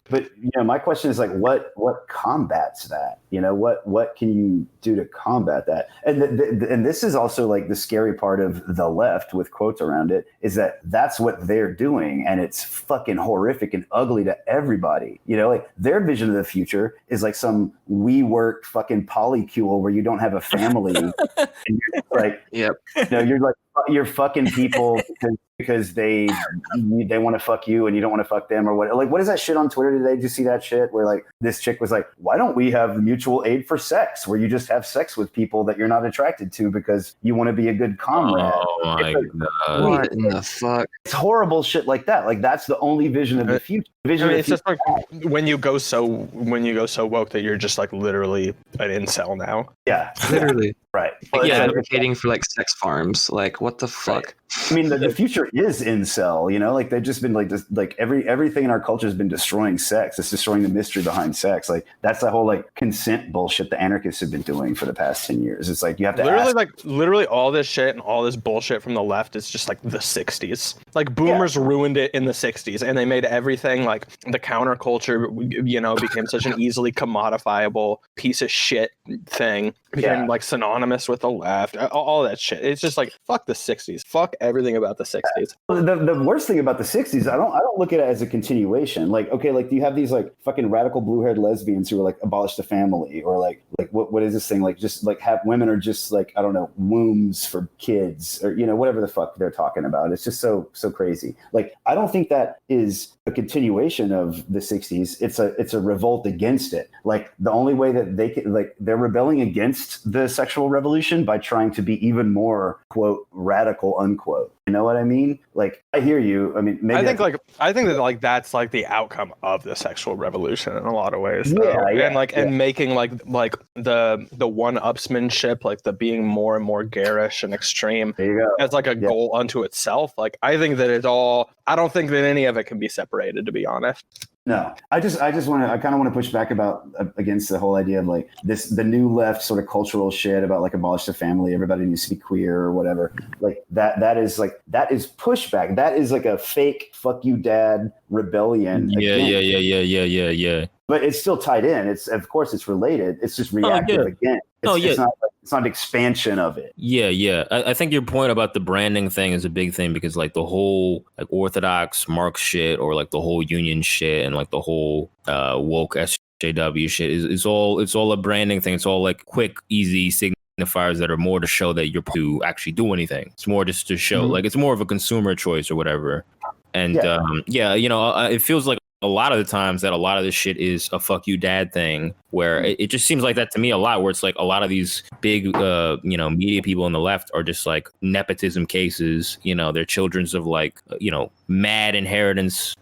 but you know, my question is like, what combats that? You know, what can you do to combat that? And this is also like the scary part of the left with quotes around it is that that's what they're doing, and it's fucking horrific and ugly to everybody. You know, like their vision of the future is like some WeWork fucking polycule where you don't have a family, and you're like, yep, you know, you're fucking people because they want to fuck you and you don't want to fuck them or what? Like, what is that shit on Twitter today? Did you see that shit where like this chick was like, why don't we have mutual aid for sex where you just have sex with people that you're not attracted to because you want to be a good comrade? Oh my God. What in the fuck? It's horrible shit like that. Like that's the only vision of the future. It's just like when you go so woke that you're just like literally an incel now. Yeah, literally. Right. Advocating for like sex farms. Like what the fuck? Right. I mean, the future is incel. You know, like they've just been like just like everything in our culture has been destroying sex. It's destroying the mystery behind sex. Like that's the whole like consent bullshit the anarchists have been doing for the past 10 years. It's like you have to literally all this shit and all this bullshit from the left is just like the 60s. Like boomers ruined it in the 60s, and they made everything like the counterculture. You know, became such an easily commodifiable piece of shit thing. Became like synonymous with the left. All that shit. It's just like fuck the 60s. Fuck everything about the 60s. The worst thing about the 60s, I don't look at it as a continuation. Like, okay, like do you have these like fucking radical blue-haired lesbians who are like abolish the family, or like what is this thing? Like just like have women are just like, I don't know, wombs for kids, or you know, whatever the fuck they're talking about. It's just so crazy. Like I don't think that is a continuation of the 60s. It's a revolt against it. Like the only way that they can, like they're rebelling against the sexual revolution by trying to be even more quote radical unquote. You know what I mean? Like I hear you. I mean, maybe I think that like that's like the outcome of the sexual revolution in a lot of ways. Yeah. And making like the one-upsmanship, like the being more and more garish and extreme as like a goal unto itself. Like I think that it's all. I don't think that any of it can be separated, to be honest. No, I kind of want to push back against the whole idea of like the new left sort of cultural shit about like abolish the family, everybody needs to be queer or whatever. Like that is pushback. That is like a fake fuck you dad rebellion. Yeah. But it's still tied in. Of course it's related. It's just reactive again. It's not an expansion of it. Yeah. I think your point about the branding thing is a big thing because like the whole like orthodox Marx shit or like the whole union shit and like the whole woke SJW shit is all a branding thing. It's all like quick, easy signifiers that are more to show that you're to actually do anything. It's more just to show like it's more of a consumer choice or whatever. And you know, it feels like a lot of the times that a lot of this shit is a fuck you dad thing where it just seems like that to me a lot, where it's like a lot of these big, you know, media people on the left are just like nepotism cases. You know, they're children's of like, you know, mad inheritance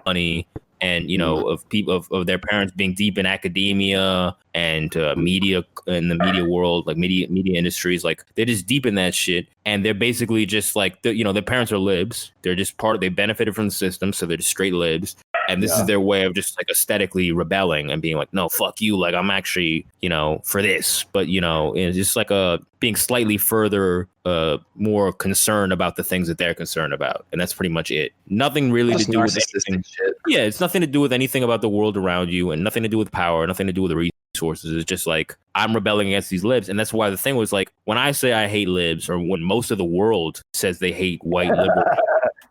money and, you know, of people of their parents being deep in academia and media in the media world, like media industries, like they're just deep in that shit. And they're basically just like, you know, their parents are libs. They're just they benefited from the system. So they're just straight libs. And this is their way of just like aesthetically rebelling and being like, no, fuck you. Like I'm actually, you know, for this. But, you know, it's just like being slightly further, more concerned about the things that they're concerned about. And that's pretty much it. Nothing really to do with anything. Shit. Yeah, it's nothing to do with anything about the world around you and nothing to do with power, nothing to do with the resources. It's just like I'm rebelling against these libs. And that's why the thing was like when I say I hate libs or when most of the world says they hate white liberals,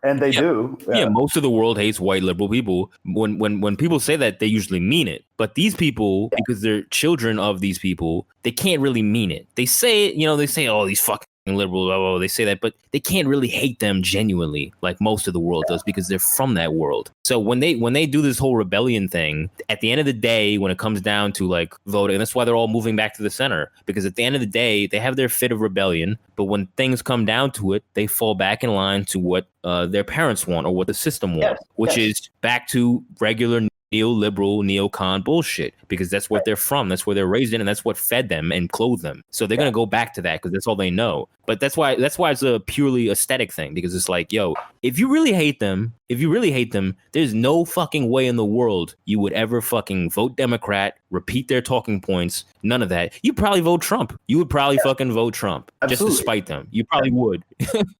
And they do. Yeah, most of the world hates white liberal people. When people say that, they usually mean it. But these people, because they're children of these people, they can't really mean it. They say it, they say, oh, these fucking liberals, blah, blah, blah. They say that, but they can't really hate them genuinely like most of the world does because they're from that world. So when they do this whole rebellion thing, at the end of the day, when it comes down to like voting, and that's why they're all moving back to the center, because at the end of the day, they have their fit of rebellion, but when things come down to it, they fall back in line to what their parents want or what the system wants, which is back to regular neoliberal, neocon bullshit, because that's what they're from. That's where they're raised in, and that's what fed them and clothed them. So they're going to go back to that because that's all they know. But that's why it's a purely aesthetic thing, because it's like, yo, if you really hate them, there's no fucking way in the world you would ever fucking vote Democrat, repeat their talking points, none of that. You probably vote Trump. You would probably fucking vote Trump. Absolutely. Just to spite them. You probably would.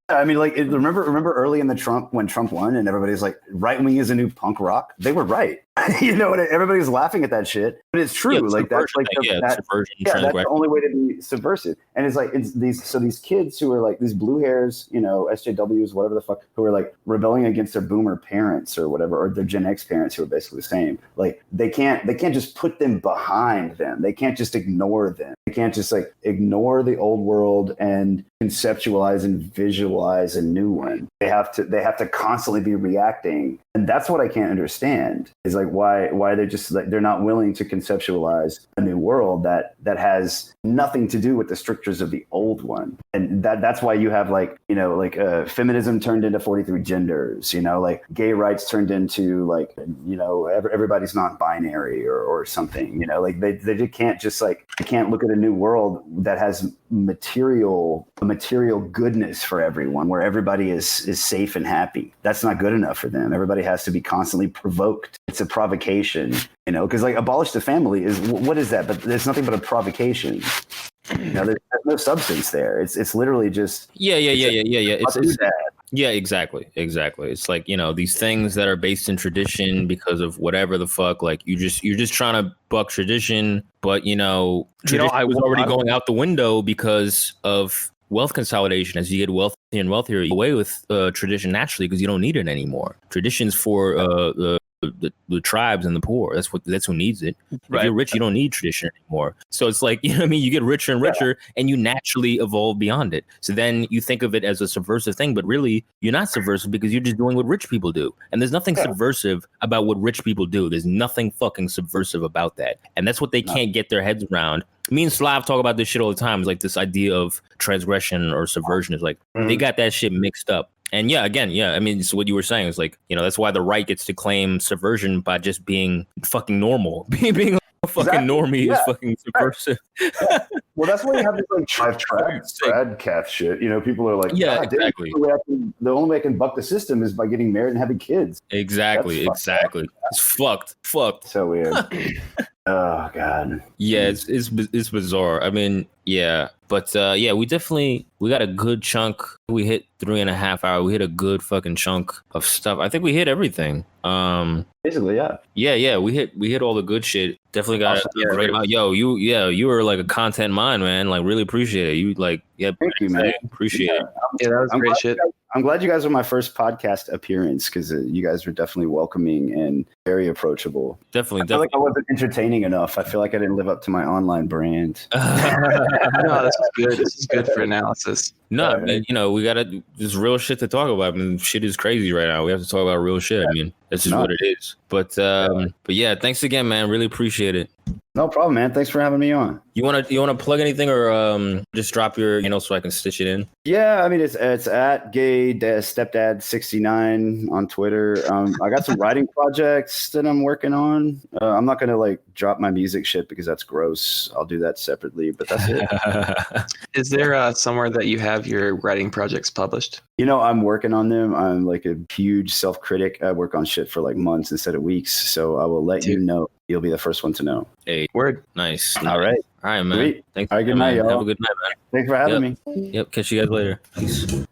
I mean, like, remember early in when Trump won and everybody's like, right wing is a new punk rock. They were right. Everybody's laughing at that shit, but it's true. Like that's like subversion. That's the only way to be subversive. And it's like these kids who are like these blue hairs, SJWs, whatever the fuck, who are like rebelling against their boomer parents or whatever, or their Gen X parents who are basically the same. Like they can't just put them behind them. They can't just ignore them. They can't just like ignore the old world and conceptualize and visualize a new one. They have to constantly be reacting. And that's what I can't understand, is like why they're just like, they're not willing to conceptualize a new world that has nothing to do with the strictures of the old one. And that's why you have feminism turned into 43 genders, like gay rights turned into everybody's non-binary or something, like they can't just they can't look at a new world that has material goodness for everyone, where everybody is safe and happy. That's not good enough for them. Everybody has to be constantly provoked. It's a provocation, because like abolish the family is, what is that? But there's nothing but a provocation. There's no substance there. It's literally just Exactly. It's like, these things that are based in tradition because of whatever the fuck, like you're just trying to buck tradition, but tradition was already going out the window because of wealth consolidation. As you get wealthier and wealthier, you go away with tradition naturally because you don't need it anymore. Tradition's for the tribes and the poor. That's who needs it. Right. If you're rich, you don't need tradition anymore. So it's like, you get richer and richer and you naturally evolve beyond it. So then you think of it as a subversive thing, but really you're not subversive because you're just doing what rich people do. And there's nothing subversive about what rich people do. There's nothing fucking subversive about that. And that's what they can't get their heads around. Me and Slav talk about this shit all the time. It's like this idea of transgression or subversion is like, they got that shit mixed up. And I mean, it's what you were saying. It's like, that's why the right gets to claim subversion by just being fucking normal. Being a fucking normie is fucking subversive. Well, that's why you have this like trad calf shit. People are like, exactly. The only way I can buck the system is by getting married and having kids. Exactly. It's fucked. So weird. Oh God. Yeah, it's bizarre. I mean, yeah, but we got a good chunk. We hit 3.5 hours. We hit a good fucking chunk of stuff. I think we hit everything. Basically, yeah. Yeah. We hit all the good shit. Definitely got a great amount. Yo, you were like a content mind, man. Like really appreciate it. You like, thank you, man. Appreciate it. Yeah, that was great shit. I'm glad you guys were my first podcast appearance, because you guys were definitely welcoming and very approachable. Definitely. I feel like I wasn't entertaining enough. I feel like I didn't live up to my online brand. No, this is good. This is good for analysis. No, man, we gotta. There's real shit to talk about. I mean, shit is crazy right now. We have to talk about real shit. I mean, that's just what it is. But yeah, thanks again, man. Really appreciate it. No problem, man. Thanks for having me on. You wanna plug anything, or just drop your, so I can stitch it in? Yeah, I mean, it's at GayStepDad69 on Twitter. I got some writing projects that I'm working on. I'm not gonna like drop my music shit because that's gross. I'll do that separately, but that's it. Is there somewhere that you have your writing projects published? I'm working on them. I'm like a huge self-critic. I work on shit for like months instead of weeks. So I will let you know. You'll be the first one to know. Hey, word. Nice. All right, man. Sweet. Thanks. All right, good night, y'all. Have a good night, man. Thanks for having me. Yep. Catch you guys later. Peace.